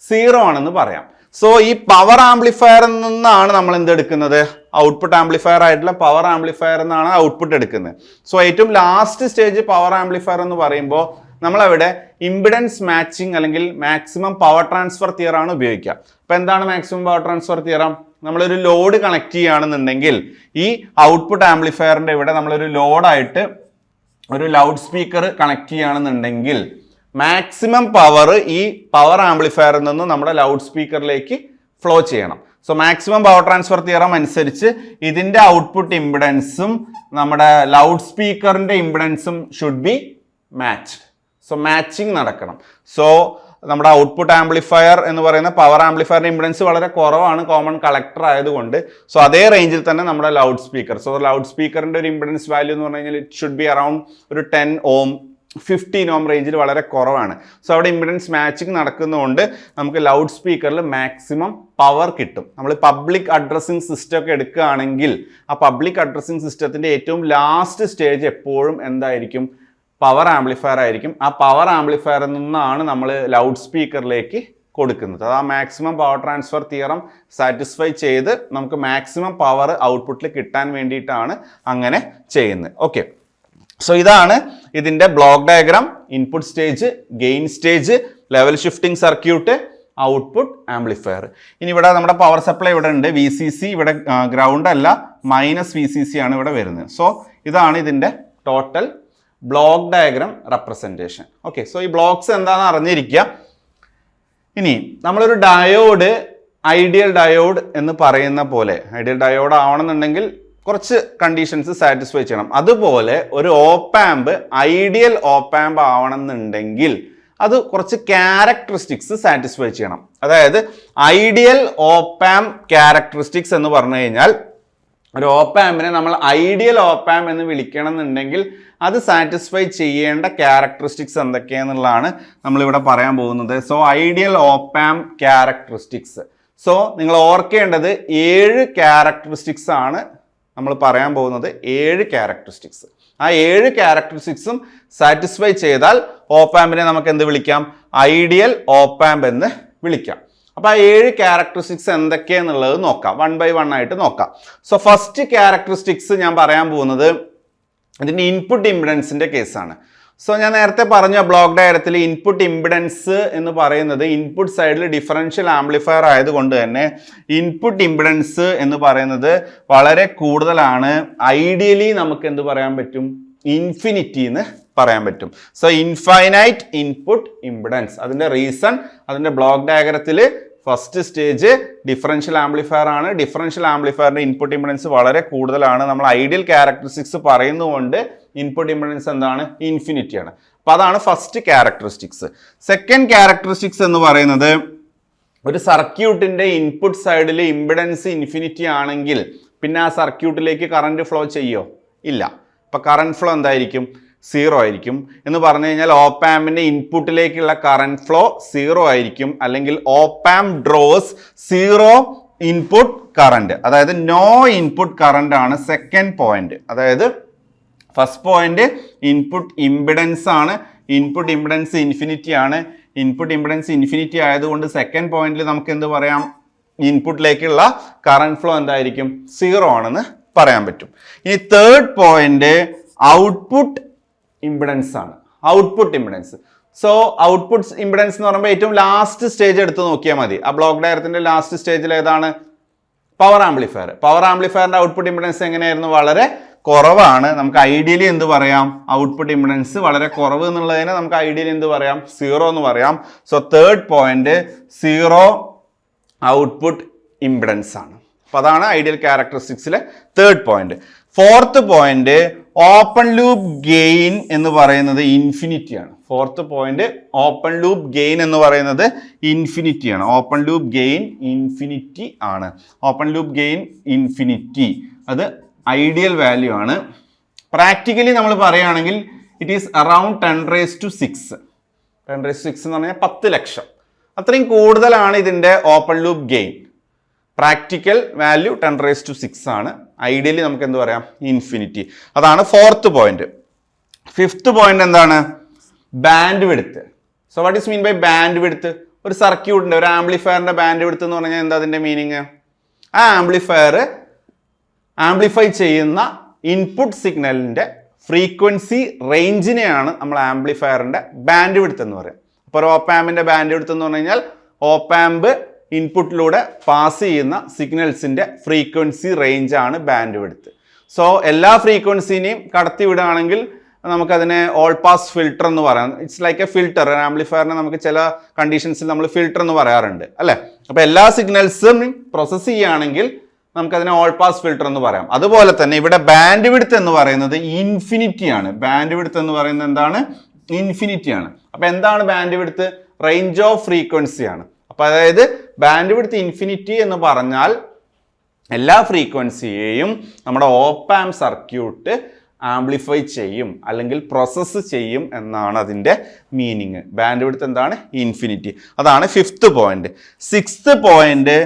0 ആണെന്ന് പറയാം. സോ ഈ പവർ ആംപ്ലിഫയറിൽ നിന്നാണ് നമ്മൾ എന്തെടുക്കുന്നത്? ഔട്ട്പുട്ട് ആംപ്ലിഫയർ ആയിട്ടുള്ള പവർ ആംപ്ലിഫയർ എന്നാണ് ഔട്ട്പുട്ട് എടുക്കുന്നത്. സോ ഏറ്റവും ലാസ്റ്റ് സ്റ്റേജ് പവർ ആംപ്ലിഫയർ എന്ന് പറയുമ്പോൾ നമ്മളവിടെ ഇമ്പിഡൻസ് മാച്ചിങ് അല്ലെങ്കിൽ മാക്സിമം പവർ ട്രാൻസ്ഫർ തിയറാണ് ഉപയോഗിക്കുക. അപ്പോൾ എന്താണ് മാക്സിമം പവർ ട്രാൻസ്ഫർ തിയറം? നമ്മളൊരു ലോഡ് കണക്ട് ചെയ്യുകയാണെന്നുണ്ടെങ്കിൽ ഈ ഔട്ട്പുട്ട് ആംപ്ലിഫയറിൻ്റെ ഇവിടെ നമ്മളൊരു ലോഡായിട്ട് ഒരു ലൗഡ് സ്പീക്കർ കണക്ട് ചെയ്യുകയാണെന്നുണ്ടെങ്കിൽ മാക്സിമം പവർ ഈ പവർ ആംപ്ലിഫയറിൽ നിന്ന് നമ്മുടെ ലൗഡ് സ്പീക്കറിലേക്ക് ഫ്ലോ ചെയ്യണം. So maximum power transfer theorem അനുസരിച്ച് ഇതിൻ്റെ ഔട്ട്പുട്ട് ഇമ്പിഡൻസും നമ്മുടെ ലൗഡ് സ്പീക്കറിൻ്റെ ഇമ്പിഡൻസും should be matched. So matching നടക്കണം. സോ നമ്മുടെ ഔട്ട്പുട്ട് ആംപ്ലിഫയർ എന്ന് പറയുന്ന പവർ ആംപ്ലിഫയറിന്റെ ഇമ്പിഡൻസ് വളരെ കുറവാണ് കോമൺ കളക്ടർ ആയതുകൊണ്ട്. സോ അതേ റേഞ്ചിൽ തന്നെ നമ്മുടെ ലൗഡ് സ്പീക്കർ. സോ ലൗഡ് സ്പീക്കറിന്റെ ഒരു ഇമ്പിഡൻസ് വാല്യൂ എന്ന് പറഞ്ഞു കഴിഞ്ഞാൽ ഇറ്റ് ഷുഡ് ബി അറൌണ്ട് ഒരു 10 ohm 15 ohm റേഞ്ചിൽ വളരെ കുറവാണ്. സോ അവിടെ ഇമ്പിഡൻസ് മാച്ചിങ് നടക്കുന്നതുകൊണ്ട് നമുക്ക് ലൗഡ് സ്പീക്കറിൽ മാക്സിമം പവർ കിട്ടും. നമ്മൾ പബ്ലിക് അഡ്രസ്സിംഗ് സിസ്റ്റം ഒക്കെ എടുക്കുകയാണെങ്കിൽ ആ പബ്ലിക് അഡ്രസ്സിംഗ് സിസ്റ്റത്തിന്റെ ഏറ്റവും ലാസ്റ്റ് സ്റ്റേജ് എപ്പോഴും എന്തായിരിക്കും? പവർ ആംപ്ലിഫയർ ആയിരിക്കും. ആ പവർ ആംപ്ലിഫയറിൽ നിന്നാണ് നമ്മൾ ലൗഡ് സ്പീക്കറിലേക്ക് കൊടുക്കുന്നത്. അത് ആ maximum power transfer theorem satisfy ചെയ്ത് നമുക്ക് മാക്സിമം പവർ ഔട്ട്പുട്ടിൽ കിട്ടാൻ വേണ്ടിയിട്ടാണ് അങ്ങനെ ചെയ്യുന്നത്. ഓക്കെ, സോ ഇതാണ് ഇതിൻ്റെ block diagram. Input stage, gain stage, level shifting circuit, output amplifier. ഇനി ഇവിടെ നമ്മുടെ പവർ സപ്ലൈ ഇവിടെ ഉണ്ട്. VCC ഇവിടെ ഗ്രൗണ്ട് അല്ല, -VCC ആണ് ഇവിടെ വരുന്നത്. സോ ഇതാണ് ഇതിൻ്റെ total block diagram representation. Okay, so ഈ ബ്ലോക്സ് എന്താണെന്ന് അറിഞ്ഞിരിക്കുക. ഇനി നമ്മളൊരു ഡയോഡ് ഐഡിയൽ ഡയോഡ് എന്ന് പറയുന്ന പോലെ ഐഡിയൽ ഡയോഡ് ആവണമെന്നുണ്ടെങ്കിൽ കുറച്ച് കണ്ടീഷൻസ് സാറ്റിസ്ഫൈ ചെയ്യണം. അതുപോലെ ഒരു ഓപ്പാമ്പ് ഐഡിയൽ ഓപ്പാമ്പ് ആവണമെന്നുണ്ടെങ്കിൽ അത് കുറച്ച് ക്യാരക്ടറിസ്റ്റിക്സ് സാറ്റിസ്ഫൈ ചെയ്യണം. അതായത് ഐഡിയൽ ഓപ്പാമ്പ് ക്യാരക്ടറിസ്റ്റിക്സ് എന്ന് പറഞ്ഞു കഴിഞ്ഞാൽ ഒരു ഓപ്പാമ്പിനെ നമ്മൾ ഐഡിയൽ ഓപ്പാമ്പ് എന്ന് വിളിക്കണം എന്നുണ്ടെങ്കിൽ അത് സാറ്റിസ്ഫൈ ചെയ്യേണ്ട ക്യാരക്ടറിസ്റ്റിക്സ് എന്തൊക്കെയാണെന്നുള്ളതാണ് നമ്മളിവിടെ പറയാൻ പോകുന്നത്. So ideal op amp characteristics. So നിങ്ങൾ ഓർക്കേണ്ടത് 7 ക്യാരക്ടറിസ്റ്റിക്സ് ആണ് നമ്മൾ പറയാൻ പോകുന്നത്. 7 ക്യാരക്ടറിസ്റ്റിക്സ്. ആ 7 ക്യാരക്ടറിസ്റ്റിക്സും സാറ്റിസ്ഫൈ ചെയ്താൽ ഓപ്പാമ്പിനെ നമുക്ക് എന്ത് വിളിക്കാം? ഐഡിയൽ ഓപ്പാമ്പ് എന്ന് വിളിക്കാം. അപ്പോൾ ആ 7 ക്യാരക്ടറിസ്റ്റിക്സ് എന്തൊക്കെയാണെന്നുള്ളത് നോക്കാം. 1 by 1 ആയിട്ട് നോക്കാം. സോ ഫസ്റ്റ് ക്യാരക്ടറിസ്റ്റിക്സ് ഞാൻ പറയാൻ പോകുന്നത് ഇതിൻ്റെ ഇൻപുട്ട് ഇമ്പിഡൻസിൻ്റെ കേസാണ്. സോ ഞാൻ നേരത്തെ പറഞ്ഞ ബ്ലോക്ക് ഡയഗ്രത്തിൽ ഇൻപുട്ട് ഇമ്പിഡൻസ് എന്ന് പറയുന്നത് ഇൻപുട്ട് സൈഡിൽ ഡിഫറൻഷ്യൽ ആംപ്ലിഫയർ ആയതുകൊണ്ട് തന്നെ ഇൻപുട്ട് ഇമ്പിഡൻസ് എന്ന് പറയുന്നത് വളരെ കൂടുതലാണ്. ഐഡിയലി നമുക്ക് എന്ത് പറയാൻ പറ്റും? ഇൻഫിനിറ്റി എന്ന് പറയാൻ പറ്റും. So infinite input impedance. അതിൻ്റെ റീസൺ അതിൻ്റെ ബ്ലോക്ക് ഡയഗ്രത്തിൽ ഫസ്റ്റ് സ്റ്റേജ് ഡിഫറൻഷ്യൽ ആംപ്ലിഫയർ ആണ്. ഡിഫറൻഷ്യൽ ആംപ്ലിഫയറിന്റെ ഇൻപുട്ട് ഇമ്പിഡൻസ് വളരെ കൂടുതലാണ്. നമ്മൾ ഐഡിയൽ ക്യാരക്ടറിസ്റ്റിക്സ് പറയുന്നതുകൊണ്ട് ഇൻപുട്ട് ഇമ്പിഡൻസ് എന്താണ്? ഇൻഫിനിറ്റി ആണ്. അപ്പോൾ അതാണ് ഫസ്റ്റ് ക്യാരക്ടറിസ്റ്റിക്സ്. സെക്കൻഡ് ക്യാരക്ടറിസ്റ്റിക്സ് എന്ന് പറയുന്നത് ഒരു സർക്യൂട്ടിന്റെ ഇൻപുട്ട് സൈഡിൽ ഇമ്പിഡൻസ് ഇൻഫിനിറ്റി ആണെങ്കിൽ പിന്നെ ആ സർക്യൂട്ടിലേക്ക് കറണ്ട് ഫ്ലോ ചെയ്യോ? ഇല്ല. അപ്പോൾ കറണ്ട് ഫ്ലോ എന്തായിരിക്കും? 0 ആയിരിക്കും. എന്ന് പറഞ്ഞു കഴിഞ്ഞാൽ ഓപ്പാമ്പിന്റെ ഇൻപുട്ടിലേക്കുള്ള കറണ്ട് ഫ്ലോ 0 ആയിരിക്കും. അല്ലെങ്കിൽ ഓപ്പാമ്പ് ഡ്രോസ് 0 ഇൻപുട്ട് കറണ്ട്, അതായത് നോ ഇൻപുട്ട് കറണ്ട് ആണ് സെക്കൻഡ് പോയിന്റ്. അതായത് ഫസ്റ്റ് പോയിന്റ് ഇൻപുട്ട് ഇമ്പിഡൻസ് ആണ്. ഇൻപുട്ട് ഇമ്പിഡൻസ് ഇൻഫിനിറ്റി ആണ്. ഇൻപുട്ട് ഇമ്പിഡൻസ് ഇൻഫിനിറ്റി ആയതുകൊണ്ട് സെക്കൻഡ് പോയിന്റിൽ നമുക്ക് എന്ത് പറയാം? ഇൻപുട്ടിലേക്കുള്ള കറണ്ട് ഫ്ലോ എന്തായിരിക്കും? 0 ആണെന്ന് പറയാൻ പറ്റും. ഇനി തേർഡ് പോയിന്റ് ഔട്ട്പുട്ട് ഇമ്പിഡൻസ് ആണ്. Output impedance. So output impedance എന്ന് പറയുമ്പോൾ ഏറ്റവും ലാസ്റ്റ് സ്റ്റേജ് എടുത്ത് നോക്കിയാൽ മതി. ആ ബ്ലോക്ക് ഡയഗ്രത്തിന്റെ ലാസ്റ്റ് സ്റ്റേജിൽ ഏതാണ്? Power amplifier. പവർ ആംപ്ലിഫയറിന്റെ ഔട്ട്പുട്ട് ഇമ്പിഡൻസ് എങ്ങനെയായിരുന്നു? വളരെ കുറവാണ്. നമുക്ക് ഐഡിയലി എന്ത് പറയാം? ഔട്ട്പുട്ട് ഇമ്പിഡൻസ് വളരെ കുറവ് എന്നുള്ളതിന് നമുക്ക് ഐഡിയലി എന്ത് പറയാം? 0 എന്ന് പറയാം. So third point 0 output impedance ആണ്. അപ്പോൾ അതാണ് ഐഡിയൽ ക്യാരക്ടറിസ്റ്റിക്സിലെ third point. Fourth point open loop gain എന്ന് പറയുന്നത് ഇൻഫിനിറ്റി ആണ്. Fourth point open loop gain എന്ന് പറയുന്നത് ഇൻഫിനിറ്റി ആണ്. ഓപ്പൺ ലൂപ്പ് ഗെയിൻ ഇൻഫിനിറ്റി ആണ്. ഓപ്പൺ ലൂപ്പ് ഗെയിൻ ഇൻഫിനിറ്റി അത് ഐഡിയൽ വാല്യൂ ആണ്. പ്രാക്ടിക്കലി നമ്മൾ പറയുകയാണെങ്കിൽ ഇറ്റ് ഈസ് അറൌണ്ട് 10⁻⁶. 10⁻⁶ എന്ന് പറഞ്ഞാൽ 10 ലക്ഷം. അത്രയും കൂടുതലാണ് ഇതിൻ്റെ open loop gain. Practical value 10⁶ ആണ്. ഐഡിയലി നമുക്ക് എന്ത് പറയാം, ഇൻഫിനിറ്റി. അതാണ് 4th പോയിന്റ്. 5th പോയിന്റ് എന്താണ്, bandwidth. So what is mean by bandwidth? ഒരു സർക്യൂട്ടിൻ്റെ, ഒരു ആംപ്ലിഫയറിൻ്റെ ബാൻഡ് വിഡ്ത്ത് എന്ന് പറഞ്ഞാൽ എന്താ അതിൻ്റെ മീനിങ്? ആ ആംപ്ലിഫയർ ആംപ്ലിഫൈ ചെയ്യുന്ന ഇൻപുട്ട് സിഗ്നലിൻ്റെ ഫ്രീക്വൻസി റേഞ്ചിനെയാണ് നമ്മൾ ആംപ്ലിഫയറിൻ്റെ ബാൻഡ് വിഡ്ത്ത് എന്ന് പറയുന്നത്. അപ്പോൾ ഒരു ഓപ്പ് ആമ്പിൻ്റെ ബാൻഡ് വിഡ്ത്ത് എന്ന് പറഞ്ഞു കഴിഞ്ഞാൽ ഓപ്പ് ആമ്പ് ഇൻപുട്ടിലൂടെ പാസ് ചെയ്യുന്ന സിഗ്നൽസിൻ്റെ ഫ്രീക്വൻസി റേഞ്ചാണ് ബാൻഡ് വിഡ്ത്ത്. സോ എല്ലാ ഫ്രീക്വൻസിനെയും കടത്തി വിടുകയാണെങ്കിൽ നമുക്കതിനെ ഓൾ പാസ് ഫിൽട്ടർ എന്ന് പറയാം. It's like a filter. ആംപ്ലിഫയറിനെ നമുക്ക് ചില കണ്ടീഷൻസിൽ നമ്മൾ ഫിൽട്ടർ എന്ന് പറയാറുണ്ട് അല്ലേ. അപ്പോൾ എല്ലാ സിഗ്നൽസും പ്രോസസ്സ് ചെയ്യുകയാണെങ്കിൽ നമുക്കതിനെ ഓൾ പാസ് ഫിൽട്ടർ എന്ന് പറയാം. അതുപോലെ തന്നെ ഇവിടെ ബാൻഡ് വിഡ്ത്ത് എന്ന് പറയുന്നത് ഇൻഫിനിറ്റി ആണ്. ബാൻഡ് വിഡ്ത്ത് എന്ന് പറയുന്നത് എന്താണ്? ഇൻഫിനിറ്റി ആണ്. അപ്പോൾ എന്താണ് band width? Range of frequency ആണ്. അപ്പോൾ അതായത് ബാൻഡ് വിഡ്ത്ത് ഇൻഫിനിറ്റി എന്ന് പറഞ്ഞാൽ എല്ലാ ഫ്രീക്വൻസിയെയും നമ്മുടെ ഓപ്പ് ആമ്പ് സർക്യൂട്ട് ആംപ്ലിഫൈ ചെയ്യും അല്ലെങ്കിൽ പ്രോസസ്സ് ചെയ്യും എന്നാണ് അതിൻ്റെ മീനിങ്. ബാൻഡ് വിഡ്ത്ത് എന്താണ്? ഇൻഫിനിറ്റി. അതാണ് 5th പോയിന്റ്. 6th പോയിന്റ്,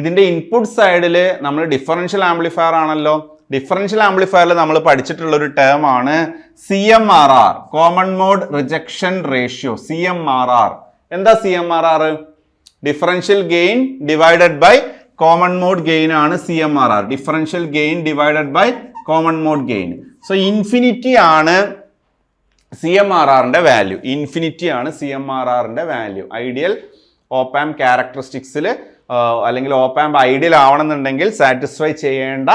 ഇതിൻ്റെ ഇൻപുട്ട് സൈഡിൽ നമ്മൾ ഡിഫറൻഷ്യൽ ആംപ്ലിഫയർ ആണല്ലോ. ഡിഫറൻഷ്യൽ ആംപ്ലിഫയറിൽ നമ്മൾ പഠിച്ചിട്ടുള്ള ഒരു ടേം ആണ് CMRR, common mode rejection ratio. CMRR എന്താ? CMRR differential gain divided by common mode gain ആണ് CMRR. Differential gain divided by common mode gain. So infinity ആണ് CMRRന്റെ വാല്യൂ. ഇൻഫിനിറ്റി ആണ് CMRRന്റെ വാല്യൂ. ഐഡിയൽ ഓപ്പ് ആമ്പ് ക്യാരക്ടറിസ്റ്റിക്സിൽ അല്ലെങ്കിൽ op amp ideal ആവണമെന്നുണ്ടെങ്കിൽ satisfy ചെയ്യേണ്ട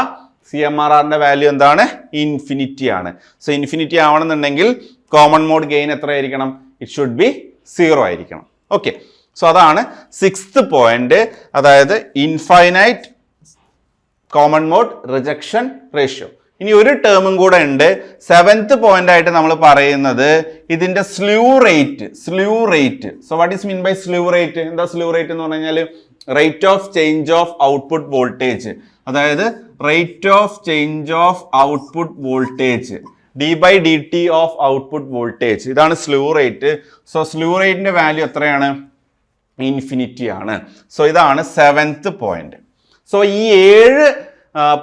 CMRRന്റെ വാല്യൂ എന്താണ്? ഇൻഫിനിറ്റി ആണ്. സോ ഇൻഫിനിറ്റി ആവണമെന്നുണ്ടെങ്കിൽ കോമൺ മോഡ് ഗെയിൻ എത്രയായിരിക്കണം? ഇറ്റ് ഷുഡ് ബി 0 ആയിരിക്കണം. ഓക്കെ, സോ അതാണ് 6th പോയിന്റ്, അതായത് infinite common mode rejection ratio. ഇനി ഒരു ടേമും കൂടെ ഉണ്ട് 7th പോയിന്റ് ആയിട്ട് നമ്മൾ പറയുന്നത് ഇതിന്റെ slew rate. So what is mean by slew rate? എന്താ സ്ലൂ റേറ്റ് എന്ന് പറഞ്ഞു കഴിഞ്ഞാൽ rate of change of output voltage. അതായത് rate of change of output voltage d/dt of output voltage. ഇതാണ് സ്ലൂ റേറ്റ്. സോ സ്ലൂ റേറ്റിന്റെ value എത്രയാണ്? Infinity ആണ്. So ഇതാണ് 7th പോയിന്റ്. സോ ഈ 7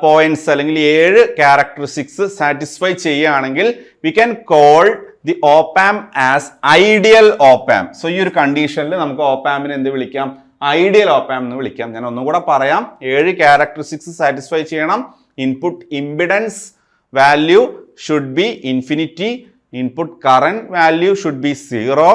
പോയിന്റ്സ് അല്ലെങ്കിൽ 7 ക്യാരക്ടറിസ്റ്റിക്സ് സാറ്റിസ്ഫൈ ചെയ്യുകയാണെങ്കിൽ we can call the op amp as ideal op amp. So ഈ ഒരു കണ്ടീഷനിൽ നമുക്ക് ഓപ്പ് ആമ്പിനെ എന്ത് വിളിക്കാം? ഐഡിയൽ ഓപ്പ് ആമ്പ് എന്ന് വിളിക്കാം. ഞാൻ ഒന്നുകൂടെ പറയാം. 7 ക്യാരക്ടറിസ്റ്റിക്സ് സാറ്റിസ്ഫൈ ചെയ്യണം. Input impedance value should be infinity. Input current value should be 0.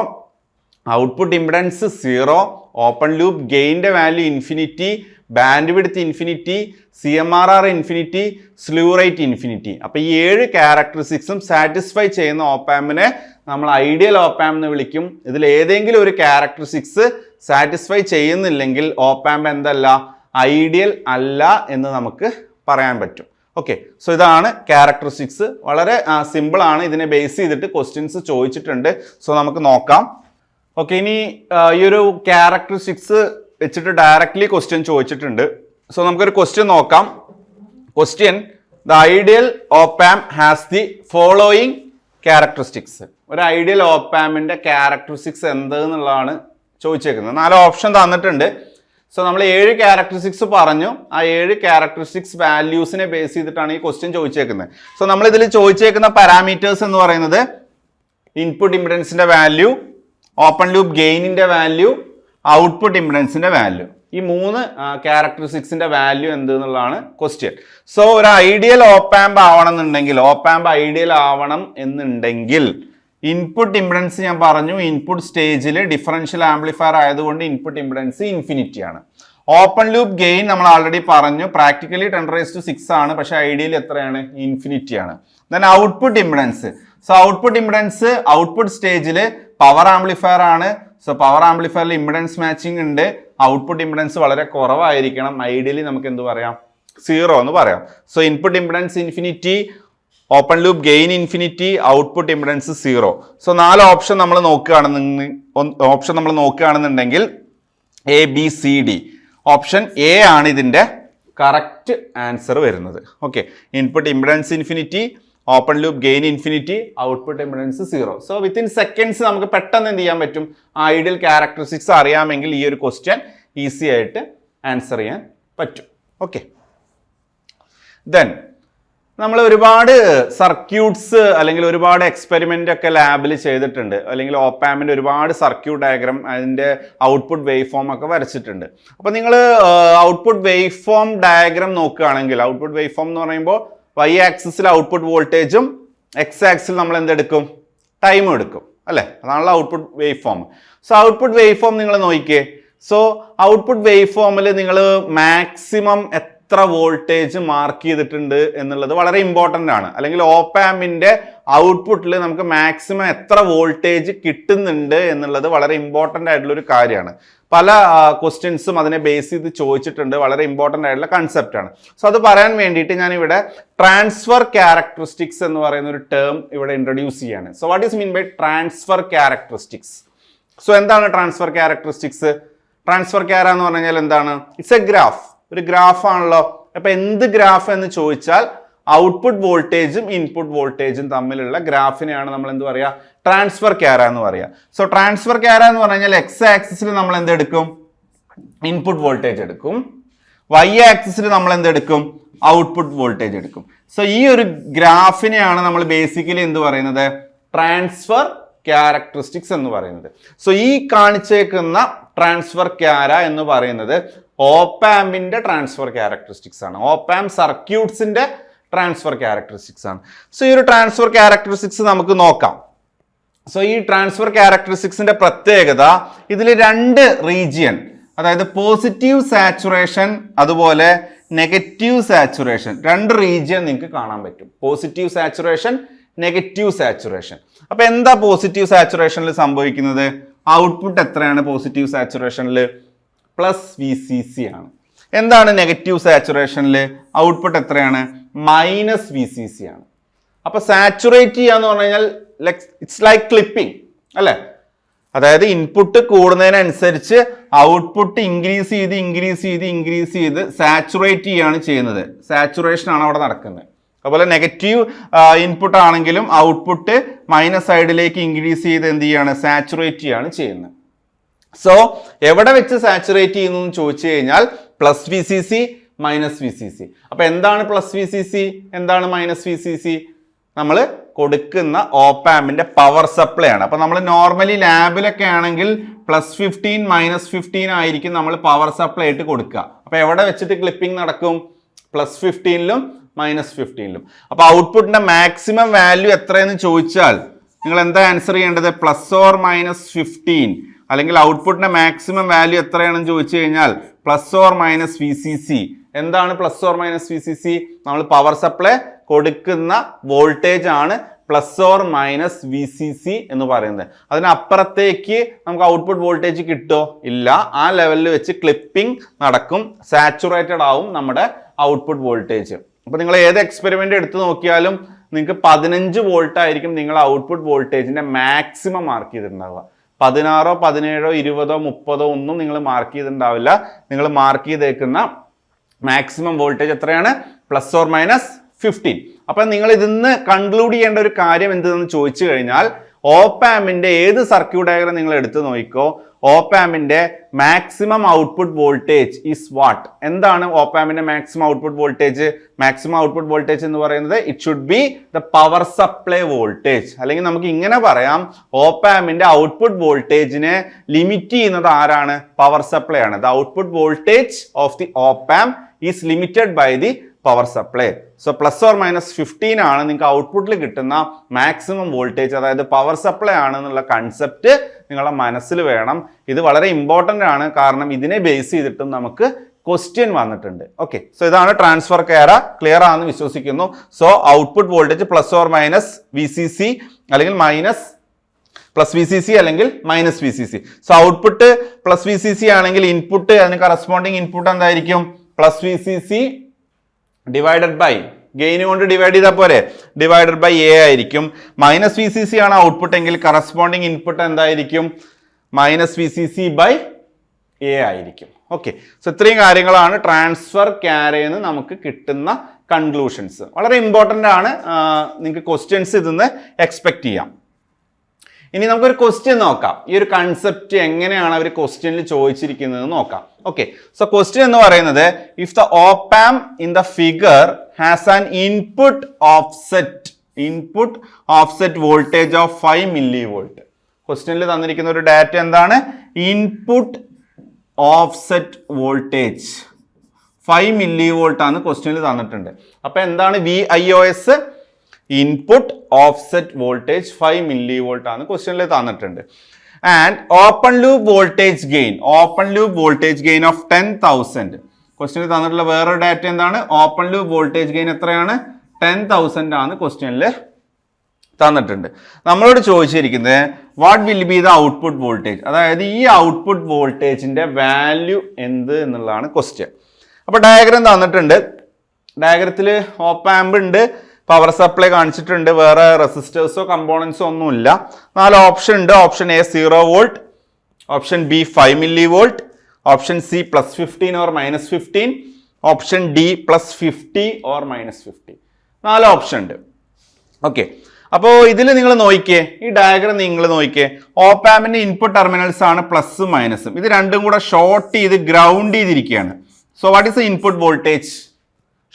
Output impedance 0. Open loop ഗെയിൻ്റെ value infinity. Bandwidth infinity. CMRR infinity. Slew rate infinity. അപ്പോൾ ഈ 7 ക്യാരക്ടറിസ്റ്റിക്സും സാറ്റിസ്ഫൈ ചെയ്യുന്ന ഓപ്പ് ആമ്പിനെ നമ്മൾ ഐഡിയൽ ഓപ്പ് ആമ്പ് എന്ന് വിളിക്കും. ഇതിൽ ഏതെങ്കിലും ഒരു ക്യാരക്ടറിസ്റ്റിക്സ് സാറ്റിസ്ഫൈ ചെയ്യുന്നില്ലെങ്കിൽ ഓപ്പ് ആമ്പ് എന്തല്ല? ഐഡിയൽ അല്ല എന്ന് നമുക്ക് പറയാൻ പറ്റും. ഓക്കെ, സോ ഇതാണ് ക്യാരക്ടറിസ്റ്റിക്സ്. വളരെ സിമ്പിൾ ആണ്. ഇതിനെ ബേസ് ചെയ്തിട്ട് ക്വസ്റ്റ്യൻസ് ചോദിച്ചിട്ടുണ്ട്. സോ നമുക്ക് നോക്കാം. ഓക്കെ, ഇനി ഈ ഒരു ക്യാരക്ടറിസ്റ്റിക്സ് വെച്ചിട്ട് ഡയറക്റ്റ്ലി ക്വസ്റ്റ്യൻ ചോദിച്ചിട്ടുണ്ട്. സോ നമുക്കൊരു ക്വസ്റ്റ്യൻ നോക്കാം. Question: the ideal op amp has the following characteristics. ഒരു ഐഡിയൽ ഓപ്പ് ആമ്പിന്റെ ക്യാരക്ടറിസ്റ്റിക്സ് എന്തെന്നുള്ളതാണ് ചോദിച്ചേക്കുന്നത്. 4 ഓപ്ഷൻ തന്നിട്ടുണ്ട്. സോ നമ്മൾ 7 ക്യാരക്ടറിസ്റ്റിക്സ് പറഞ്ഞു. ആ 7 ക്യാരക്ടറിസ്റ്റിക്സ് വാല്യൂസിനെ ബേസ് ചെയ്തിട്ടാണ് ഈ ക്വസ്റ്റ്യൻ ചോദിച്ചേക്കുന്നത്. സോ നമ്മൾ ഇതിൽ ചോദിച്ചേക്കുന്ന പാരാമീറ്റേഴ്സ് എന്ന് പറയുന്നത് ഇൻപുട്ട് ഇമ്പിഡൻസിന്റെ വാല്യൂ, ഓപ്പൺ ലൂപ്പ് ഗെയിനിന്റെ വാല്യൂ, ഔട്ട്പുട്ട് ഇമ്പിഡൻസിന്റെ വാല്യൂ. ഈ 3 ക്യാരക്ടറിസ്റ്റിക്സിന്റെ വാല്യൂ എന്ത് എന്നുള്ളതാണ് ക്വസ്റ്റ്യൻ. സോ ഒരു ഐഡിയൽ ഓപ്പ് ആമ്പ് ആവണം എന്നുണ്ടെങ്കിൽ ഇൻപുട്ട് ഇമ്പിഡൻസ് ഞാൻ പറഞ്ഞു, ഇൻപുട്ട് സ്റ്റേജിൽ ഡിഫറൻഷ്യൽ ആംപ്ലിഫയർ ആയതുകൊണ്ട് ഇൻപുട്ട് ഇമ്പിഡൻസ് ഇൻഫിനിറ്റി ആണ്. ഓപ്പൺ ലൂപ്പ് ഗെയിൻ നമ്മൾ ആൾറെഡി പറഞ്ഞു, പ്രാക്ടിക്കലി 10⁶ ആണ്, പക്ഷെ ഐഡിയലി എത്രയാണ്? ഇൻഫിനിറ്റി ആണ്. Then output impedance. So output impedance output സ്റ്റേജിൽ പവർ ആംപ്ലിഫയർ ആണ്. സോ പവർ ആംപ്ലിഫയറിൽ ഇമ്പിഡൻസ് മാച്ചിങ് ഉണ്ട്. ഔട്ട്പുട്ട് ഇമ്പിഡൻസ് വളരെ കുറവായിരിക്കണം. ഐഡിയലി നമുക്ക് എന്ത് പറയാം? 0 എന്ന് പറയാം. So input impedance infinity, open loop gain infinity, output impedance 0. So 4 option നമ്മൾ നോക്കുകയാണെന്നുണ്ടെങ്കിൽ ABCD ഓപ്ഷൻ A ആണ് ഇതിൻ്റെ കറക്റ്റ് ആൻസർ വരുന്നത്. Okay, input impedance infinity, open loop gain infinity, output impedance 0. So within seconds നമുക്ക് പെട്ടെന്ന് എന്ത് ചെയ്യാൻ പറ്റും, ഐഡിയൽ ക്യാരക്ടറിസ്റ്റിക്സ് അറിയാമെങ്കിൽ ഈ ഒരു ക്വസ്റ്റ്യൻ ഈസി ആയിട്ട് ആൻസർ ചെയ്യാൻ പറ്റും. ഓക്കെ, ദെൻ നമ്മൾ ഒരുപാട് സർക്യൂട്ട്സ് അല്ലെങ്കിൽ ഒരുപാട് എക്സ്പെരിമെൻ്റ് ഒക്കെ ലാബിൽ ചെയ്തിട്ടുണ്ട്, അല്ലെങ്കിൽ ഓപ്പാമിൻ്റെ ഒരുപാട് സർക്യൂട്ട് ഡയഗ്രാം അതിൻ്റെ ഔട്ട്പുട്ട് വേവ് ഫോം ഒക്കെ വരച്ചിട്ടുണ്ട്. അപ്പോൾ നിങ്ങൾ ഔട്ട്പുട്ട് വേവ് ഫോം ഡയഗ്രാം നോക്കുകയാണെങ്കിൽ, ഔട്ട്പുട്ട് വേവ് ഫോം എന്ന് പറയുമ്പോൾ വൈ ആക്സിസിൽ ഔട്ട്പുട്ട് വോൾട്ടേജും എക്സ് ആക്സിൽ നമ്മൾ എന്തെടുക്കും, ടൈമും എടുക്കും അല്ലേ, അതാണല്ലോ output wave form. So output wave form നിങ്ങൾ നോക്കിക്കേ. സോ ഔട്ട്പുട്ട് വേവ് ഫോമിൽ നിങ്ങൾ മാക്സിമം എത്ര വോൾട്ടേജ് മാർക്ക് ചെയ്തിട്ടുണ്ട് എന്നുള്ളത് വളരെ ഇമ്പോർട്ടൻ്റ് ആണ്. അല്ലെങ്കിൽ ഓപ്പാമിൻ്റെ ഔട്ട്പുട്ടിൽ നമുക്ക് മാക്സിമം എത്ര വോൾട്ടേജ് കിട്ടുന്നുണ്ട് എന്നുള്ളത് വളരെ ഇമ്പോർട്ടൻ്റ് ആയിട്ടുള്ള ഒരു കാര്യമാണ്. പല ക്വസ്റ്റ്യൻസും അതിനെ ബേസ് ചെയ്ത് ചോദിച്ചിട്ടുണ്ട്, വളരെ ഇമ്പോർട്ടൻ്റ് ആയിട്ടുള്ള കൺസെപ്റ്റ് ആണ്. സോ അത് പറയാൻ വേണ്ടിയിട്ട് ഞാൻ ഇവിടെ ട്രാൻസ്ഫർ ക്യാരക്ടറിസ്റ്റിക്സ് എന്ന് പറയുന്ന ഒരു ടേം ഇവിടെ ഇൻട്രൊഡ്യൂസ് ചെയ്യാണ്. So what is mean by transfer characteristics? So എന്താണ് ട്രാൻസ്ഫർ ക്യാരക്ടറിസ്റ്റിക്സ്? ട്രാൻസ്ഫർ ക്യാര എന്ന് പറഞ്ഞു കഴിഞ്ഞാൽ എന്താണ്? ഇറ്റ്സ് എ ഗ്രാഫ്, ഒരു ഗ്രാഫ് ആണല്ലോ. അപ്പൊ എന്ത് ഗ്രാഫ് എന്ന് ചോദിച്ചാൽ ഔട്ട്പുട്ട് വോൾട്ടേജും ഇൻപുട്ട് വോൾട്ടേജും തമ്മിലുള്ള ഗ്രാഫിനെയാണ് നമ്മൾ എന്ത് പറയുക, ട്രാൻസ്ഫർ ക്യാര എന്ന് പറയുക. സോ ട്രാൻസ്ഫർ ക്യാര എന്ന് പറഞ്ഞു കഴിഞ്ഞാൽ എക്സ് ആക്സിസിൽ നമ്മൾ എന്തെടുക്കും, ഇൻപുട്ട് വോൾട്ടേജ് എടുക്കും, വൈ ആക്സിസിൽ നമ്മൾ എന്തെടുക്കും, ഔട്ട്പുട്ട് വോൾട്ടേജ് എടുക്കും. സോ ഈ ഒരു ഗ്രാഫിനെയാണ് നമ്മൾ ബേസിക്കലി എന്ത് പറയുന്നത്, ട്രാൻസ്ഫർ ക്യാരക്ടറിസ്റ്റിക്സ് എന്ന് പറയുന്നത്. സോ ഈ കാണിച്ചേക്കുന്ന ട്രാൻസ്ഫർ ക്യാര എന്ന് പറയുന്നത് ഓപ്പാമിന്റെ ട്രാൻസ്ഫർ ക്യാരക്ടറിസ്റ്റിക്സ് ആണ്, ഓപ്പാം സർക്യൂട്ട്സിന്റെ ട്രാൻസ്ഫർ ക്യാരക്ടറിസ്റ്റിക്സ് ആണ്. സോ ഈ ഒരു ട്രാൻസ്ഫർ ക്യാരക്ടറിസ്റ്റിക്സ് നമുക്ക് നോക്കാം. സോ ഈ ട്രാൻസ്ഫർ ക്യാരക്ടറിസ്റ്റിക്സിന്റെ പ്രത്യേകത, ഇതിൽ രണ്ട് റീജിയൻ, അതായത് പോസിറ്റീവ് സാച്ചുറേഷൻ അതുപോലെ നെഗറ്റീവ് സാച്ചുറേഷൻ, രണ്ട് റീജിയൻ നിങ്ങൾക്ക് കാണാൻ പറ്റും. Positive saturation, negative saturation. അപ്പൊ എന്താ പോസിറ്റീവ് സാച്ചുറേഷനിൽ സംഭവിക്കുന്നത്? ഔട്ട്പുട്ട് എത്രയാണ് പോസിറ്റീവ് സാച്ചുറേഷനിൽ? പ്ലസ് VCC ആണ്. എന്താണ് നെഗറ്റീവ് സാച്ചുറേഷനിൽ? ഔട്ട്പുട്ട് എത്രയാണ്? മൈനസ് VCC ആണ്. അപ്പൊ സാച്ചുറേറ്റ് ചെയ്യാന്ന് പറഞ്ഞു കഴിഞ്ഞാൽ ഇറ്റ്സ് ലൈക്ക് ക്ലിപ്പിംഗ് അല്ലേ, അതായത് ഇൻപുട്ട് കൂടുന്നതിനനുസരിച്ച് ഔട്ട്പുട്ട് ഇൻക്രീസ് ചെയ്ത് സാച്ചുറേറ്റ് ചെയ്യാണ് ചെയ്യുന്നത്. സാച്ചുറേഷൻ ആണ് അവിടെ നടക്കുന്നത്. അതുപോലെ നെഗറ്റീവ് ഇൻപുട്ട് ആണെങ്കിലും ഔട്ട്പുട്ട് മൈനസ് സൈഡിലേക്ക് ഇൻക്രീസ് ചെയ്ത് എന്ത് ചെയ്യാണ്, സാച്ചുറേറ്റ് ചെയ്യാണ് ചെയ്യുന്നത്. സോ എവിടെ വെച്ച് സാച്ചുറേറ്റ് ചെയ്യുന്നു എന്ന് ചോദിച്ചു കഴിഞ്ഞാൽ പ്ലസ് VCC, മൈനസ് VCC. അപ്പൊ എന്താണ് പ്ലസ് VCC, എന്താണ് മൈനസ് VCC? നമ്മൾ കൊടുക്കുന്ന ഓപ്പാമിന്റെ പവർ സപ്ലൈ ആണ്. അപ്പൊ നമ്മൾ നോർമലി ലാബിലൊക്കെ ആണെങ്കിൽ +15 -15 ആയിരിക്കും നമ്മൾ പവർ സപ്ലൈ ആയിട്ട് കൊടുക്കുക. അപ്പൊ എവിടെ വെച്ചിട്ട് ക്ലിപ്പിംഗ് നടക്കും? +15ലും -15ലും. അപ്പൊ ഔട്ട്പുട്ടിന്റെ മാക്സിമം വാല്യൂ എത്രയെന്ന് ചോദിച്ചാൽ നിങ്ങൾ എന്താ ആൻസർ ചെയ്യേണ്ടത്? +or-15, അല്ലെങ്കിൽ ഔട്ട്പുട്ടിന്റെ മാക്സിമം വാല്യൂ എത്രയാണെന്ന് ചോദിച്ചു കഴിഞ്ഞാൽ +or-VCC. എന്താണ് +or-VCC? നമ്മൾ പവർ സപ്ലൈ കൊടുക്കുന്ന വോൾട്ടേജ് ആണ് +or-VCC എന്ന് പറയുന്നത്. അതിനപ്പുറത്തേക്ക് നമുക്ക് ഔട്ട്പുട്ട് വോൾട്ടേജ് കിട്ടോ? ഇല്ല. ആ ലെവലിൽ വെച്ച് ക്ലിപ്പിംഗ് നടക്കും, സാച്ചുറേറ്റഡ് ആവും നമ്മുടെ ഔട്ട്പുട്ട് വോൾട്ടേജ്. അപ്പൊ നിങ്ങൾ ഏത് എക്സ്പെരിമെന്റ് എടുത്ത് നോക്കിയാലും നിങ്ങൾക്ക് 15 വോൾട്ട് ആയിരിക്കും നിങ്ങൾ ഔട്ട്പുട്ട് വോൾട്ടേജിന്റെ മാക്സിമം മാർക്ക് ചെയ്തിട്ടുണ്ടാവുക. 16, 17, 20, 30 ഒന്നും നിങ്ങൾ മാർക്ക് ചെയ്തിട്ടുണ്ടാവില്ല. നിങ്ങൾ മാർക്ക് ചെയ്തേക്കുന്ന മാക്സിമം വോൾട്ടേജ് എത്രയാണ്? +or-15. അപ്പൊ നിങ്ങൾ ഇതിന്ന് കൺക്ലൂഡ് ചെയ്യേണ്ട ഒരു കാര്യം എന്തെന്ന് ചോദിച്ചു കഴിഞ്ഞാൽ, ഓപ്പാമിന്റെ ഏത് സർക്യൂട്ട് ഡയഗ്രം നിങ്ങൾ എടുത്ത് നോക്കിക്കോ, ഓപ്പാമിന്റെ maximum output voltage is what? എന്താണ് ഓപ്പാമിന്റെ maximum output voltage? Maximum output voltage എന്ന് പറയുന്നത് it should be the power supply voltage. അല്ലെങ്കിൽ നമുക്ക് ഇങ്ങനെ പറയാം, ഓപ്പാമിന്റെ ഔട്ട്പുട്ട് വോൾട്ടേജിനെ ലിമിറ്റ് ചെയ്യുന്നത് ആരാണ്? പവർ സപ്ലൈ ആണ്. The output voltage of the opamp is limited by the power supply. So +or-15 ആണ് നിങ്ങൾക്ക് ഔട്ട്പുട്ടിൽ കിട്ടുന്ന മാക്സിമം വോൾട്ടേജ്, അതായത് പവർ സപ്ലൈ ആണ് എന്നുള്ള കൺസെപ്റ്റ് നിങ്ങളുടെ മനസ്സിൽ വേണം. ഇത് വളരെ ഇമ്പോർട്ടൻ്റ് ആണ്, കാരണം ഇതിനെ ബേസ് ചെയ്തിട്ടും നമുക്ക് ക്വസ്റ്റ്യൻ വന്നിട്ടുണ്ട്. ഓക്കെ, സോ ഇതാണ് ട്രാൻസ്ഫർ ക്യാര. ക്ലിയർ ആണെന്ന് വിശ്വസിക്കുന്നു. സോ ഔട്ട്പുട്ട് വോൾട്ടേജ് +or-VCC അല്ലെങ്കിൽ +VCC അല്ലെങ്കിൽ -VCC. സോ ഔട്ട്പുട്ട് +VCC ആണെങ്കിൽ ഇൻപുട്ട്, അതിന് കറസ്പോണ്ടിങ് ഇൻപുട്ട് എന്തായിരിക്കും? +VCC ഡിവൈഡഡ് ബൈ ഗെയിൻ കൊണ്ട് ഡിവൈഡ് ചെയ്താൽ പോരെ, ഡിവൈഡഡ് ബൈ A ആയിരിക്കും. -VCC ആണ് ഔട്ട്പുട്ട് എങ്കിൽ കറസ്പോണ്ടിങ് ഇൻപുട്ട് എന്തായിരിക്കും? -VCC ബൈ A ആയിരിക്കും. ഓക്കെ, സോ ഇത്രയും കാര്യങ്ങളാണ് ട്രാൻസ്ഫർ ക്യാരയിൽ നിന്ന് നമുക്ക് കിട്ടുന്ന കൺക്ലൂഷൻസ്. വളരെ ഇമ്പോർട്ടൻ്റ് ആണ്, നിങ്ങൾക്ക് ക്വസ്റ്റ്യൻസ് ഇതിന്ന് എക്സ്പെക്ട് ചെയ്യാം. ഇനി നമുക്കൊരു ക്വസ്റ്റ്യൻ നോക്കാം. ഈ ഒരു കൺസെപ്റ്റ് എങ്ങനെയാണ് അവർ ക്വസ്റ്റ്യനിൽ ചോദിച്ചിരിക്കുന്നത് നോക്കാം. ഓക്കെ, സോ ക്വസ്റ്റ്യൻ എന്ന് പറയുന്നത് if the op amp in the figure has an input offset voltage of 5 millivolt. ക്വസ്റ്റ്യനിൽ തന്നിരിക്കുന്ന ഒരു ഡാറ്റ എന്താണ്? ഇൻപുട്ട് ഓഫ്സെറ്റ് വോൾട്ടേജ് 5 millivolt ആണ് ക്വസ്റ്റ്യനിൽ തന്നിട്ടുണ്ട്. അപ്പൊ എന്താണ് VIOS? Input offset voltage 5 millivolt ആണ് ക്വസ്റ്റ്യനിൽ തന്നിട്ടുണ്ട്. And open loop voltage gain of 10,000. ക്വസ്റ്റ്യനിൽ തന്നിട്ടുള്ള വേറൊരു ഡാറ്റ എന്താണ്? ഓപ്പൺ ലൂപ്പ് വോൾട്ടേജ് ഗെയിൻ എത്രയാണ്? 10,000 ആണ് ക്വസ്റ്റ്യനിൽ തന്നിട്ടുണ്ട്. നമ്മളോട് ചോദിച്ചിരിക്കുന്നത് what will be the output voltage, അതായത് ഈ ഔട്ട്പുട്ട് വോൾട്ടേജിന്റെ വാല്യൂ എന്ത് എന്നുള്ളതാണ് ക്വസ്റ്റ്യൻ. അപ്പൊ ഡയഗ്രാം തന്നിട്ടുണ്ട്. ഡയഗ്രത്തിൽ ഓപ്പ് ആംപ് ഉണ്ട്, പവർ സപ്ലൈ കാണിച്ചിട്ടുണ്ട്, വേറെ റെസിസ്റ്റേഴ്സോ കമ്പോണൻസോ ഒന്നുമില്ല. 4 ഓപ്ഷൻ ഉണ്ട്. Option A 0 volt, option B 5 millivolt, option C +15 or -15, option D +50 or -50. 4 option ഉണ്ട്. ഓക്കെ, അപ്പോൾ ഇതിൽ നിങ്ങൾ നോക്കിയേ, ഈ ഡയഗ്രാം നിങ്ങൾ നോക്കിയേ. ഓപ്പ് ആമ്പിന്റെ ഇൻപുട്ട് ടെർമിനൽസ് ആണ് പ്ലസും മൈനസും. ഇത് രണ്ടും കൂടെ ഷോർട്ട് ചെയ്ത് ഗ്രൗണ്ട് ചെയ്തിരിക്കുകയാണ്. So what is the input voltage?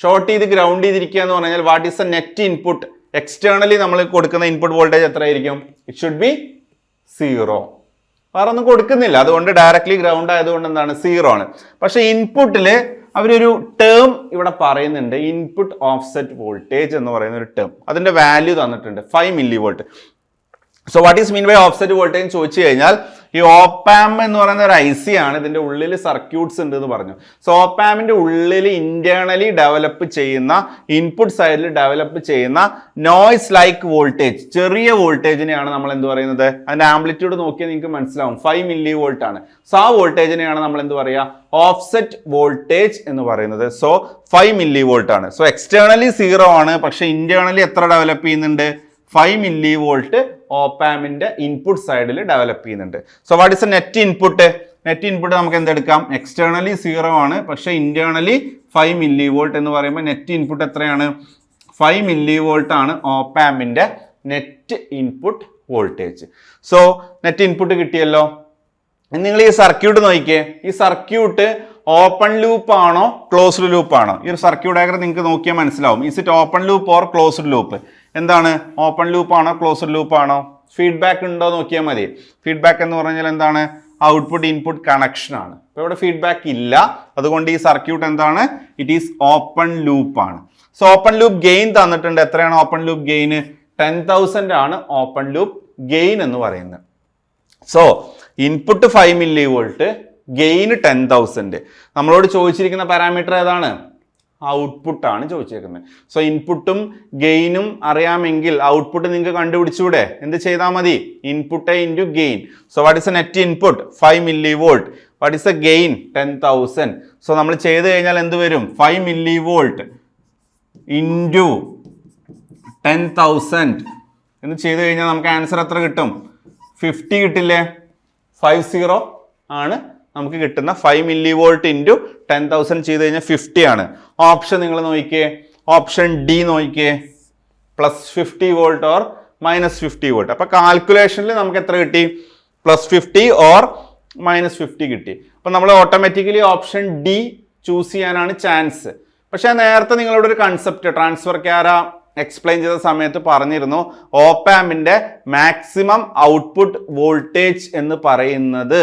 Short ചെയ്ത് ഗ്രൗണ്ട് ചെയ്തിരിക്കുക എന്ന് പറഞ്ഞാൽ what is the net input? Externally നമ്മൾ കൊടുക്കുന്ന ഇൻപുട്ട് വോൾട്ടേജ് എത്രയായിരിക്കും? It should be 0. വേറെ ഒന്നും കൊടുക്കുന്നില്ല, അതുകൊണ്ട് ഡയറക്ട്ലി ഗ്രൗണ്ട് ആയതുകൊണ്ട് എന്താണ്? 0 ആണ്. പക്ഷെ ഇൻപുട്ടിൽ അവരൊരു ടേം ഇവിടെ പറയുന്നുണ്ട്, ഇൻപുട്ട് ഓഫ്സെറ്റ് വോൾട്ടേജ് എന്ന് പറയുന്ന ഒരു ടേം. അതിന്റെ വാല്യൂ തന്നിട്ടുണ്ട് 5 millivolt. So what is mean by offset voltage ചോദിച്ചു കഴിഞ്ഞാൽ, ഈ ഓപ്പ് ആംപ് എന്ന് പറയുന്ന ഒരു IC ആണ്, ഇതിന്റെ ഉള്ളിൽ സർക്യൂട്ട്സ് ഉണ്ട് എന്ന് പറഞ്ഞു. സോ ഓപ്പ് ആമ്പിന്റെ ഉള്ളിൽ ഇന്റേണലി ഡെവലപ്പ് ചെയ്യുന്ന, ഇൻപുട്ട് സൈഡിൽ ഡെവലപ്പ് ചെയ്യുന്ന നോയ്സ് ലൈക്ക് വോൾട്ടേജ്, ചെറിയ വോൾട്ടേജിനെയാണ് നമ്മൾ എന്ത് പറയുന്നത്? അതിന്റെ ആംപ്ലിറ്റ്യൂഡ് നോക്കിയാൽ നിങ്ങൾക്ക് മനസ്സിലാവും, 5 millivolt ആണ്. സോ ആ വോൾട്ടേജിനെയാണ് നമ്മൾ എന്ത് പറയുക? ഓഫ്സെറ്റ് വോൾട്ടേജ് എന്ന് പറയുന്നത്. സോ 5 millivolt ആണ്. സോ എക്സ്റ്റേണലി 0 ആണ്, പക്ഷെ ഇന്റേണലി എത്ര ഡെവലപ്പ് ചെയ്യുന്നുണ്ട്? 5 millivolt ഓപ്പ് ആമ്പിന്റെ ഇൻപുട്ട് സൈഡിൽ ഡെവലപ്പ് ചെയ്യുന്നുണ്ട്. So what is A net input? Net input നമുക്ക് എന്തെടുക്കാം? എക്സ്റ്റേണലി 0 ആണ്, പക്ഷെ ഇന്റേണലി 5 millivolt എന്ന് പറയുമ്പോൾ നെറ്റ് ഇൻപുട്ട് എത്രയാണ്? 5 millivolt ആണ് ഓപ്പ് ആമ്പിന്റെ net input voltage. So net input കിട്ടിയല്ലോ. നിങ്ങൾ ഈ സർക്യൂട്ട് നോക്കിയേ. ഈ സർക്യൂട്ട് ഓപ്പൺ ലൂപ്പ് ആണോ ക്ലോസ്ഡ് ലൂപ്പ് ആണോ? ഈ ഒരു സർക്യൂട്ട് ഡയഗ്രം നിങ്ങൾക്ക് നോക്കിയാൽ മനസ്സിലാവും. Is it open loop or closed loop? എന്താണ്? ഓപ്പൺ ലൂപ്പ് ആണോ ക്ലോസ്ഡ് ലൂപ്പ് ആണോ? ഫീഡ്ബാക്ക് ഉണ്ടോ നോക്കിയാൽ മതി. ഫീഡ്ബാക്ക് എന്ന് പറഞ്ഞാൽ എന്താണ്? ഔട്ട്പുട്ട് ഇൻപുട്ട് കണക്ഷൻ ആണ്. അപ്പോൾ ഇവിടെ ഫീഡ്ബാക്ക് ഇല്ല, അതുകൊണ്ട് ഈ സർക്യൂട്ട് എന്താണ്? ഇറ്റ് ഈസ് ഓപ്പൺ ലൂപ്പ് ആണ്. സോ ഓപ്പൺ ലൂപ്പ് ഗെയിൻ തന്നിട്ടുണ്ട്. എത്രയാണ് ഓപ്പൺ ലൂപ്പ് ഗെയിൻ? 10,000 ആണ് ഓപ്പൺ ലൂപ്പ് ഗെയിൻ എന്ന് പറയുന്നത്. So input 5 millivolt, gain 10,000. നമ്മളോട് ചോദിച്ചിരിക്കുന്ന പാരാമീറ്റർ ഏതാണ്? ഔട്ട്പുട്ട് ആണ് ചോദിച്ചേക്കുന്നത്. സോ ഇൻപുട്ടും ഗെയിനും അറിയാമെങ്കിൽ ഔട്ട്പുട്ട് നിങ്ങൾക്ക് കണ്ടുപിടിച്ചൂടെ? എന്ത് ചെയ്താൽ മതി? Input into gain. So what is A net input? 5 millivolt. What is A gain? 10,000. So നമ്മൾ ചെയ്ത് കഴിഞ്ഞാൽ എന്ത് വരും? 5 millivolt ഇൻറ്റു 10,000 എന്ന് ചെയ്ത് കഴിഞ്ഞാൽ നമുക്ക് ആൻസർ എത്ര കിട്ടും? 50 കിട്ടില്ലേ? 50 ആണ് നമുക്ക് കിട്ടുന്ന. 5 millivolt ഇൻറ്റു 10,000 ചെയ്ത് കഴിഞ്ഞാൽ 50 ആണ്. ഓപ്ഷൻ നിങ്ങൾ നോക്കിയേ, ഓപ്ഷൻ ഡി നോക്കിയേ, +50 volt ഓർ -50 volt. അപ്പൊ കാൽക്കുലേഷനിൽ നമുക്ക് എത്ര കിട്ടി? +50 ഓർ -50 കിട്ടി. അപ്പൊ നമ്മൾ ഓട്ടോമാറ്റിക്കലി ഓപ്ഷൻ ഡി ചൂസ് ചെയ്യാനാണ് ചാൻസ്. പക്ഷെ നേരത്തെ നിങ്ങളോട് ഒരു കൺസെപ്റ്റ് ട്രാൻസ്ഫർ ക്യാര എക്സ്പ്ലെയിൻ ചെയ്ത സമയത്ത് പറഞ്ഞിരുന്നു, ഓപ്പ് ആമ്പിന്റെ മാക്സിമം ഔട്ട്പുട്ട് വോൾട്ടേജ് എന്ന് പറയുന്നത്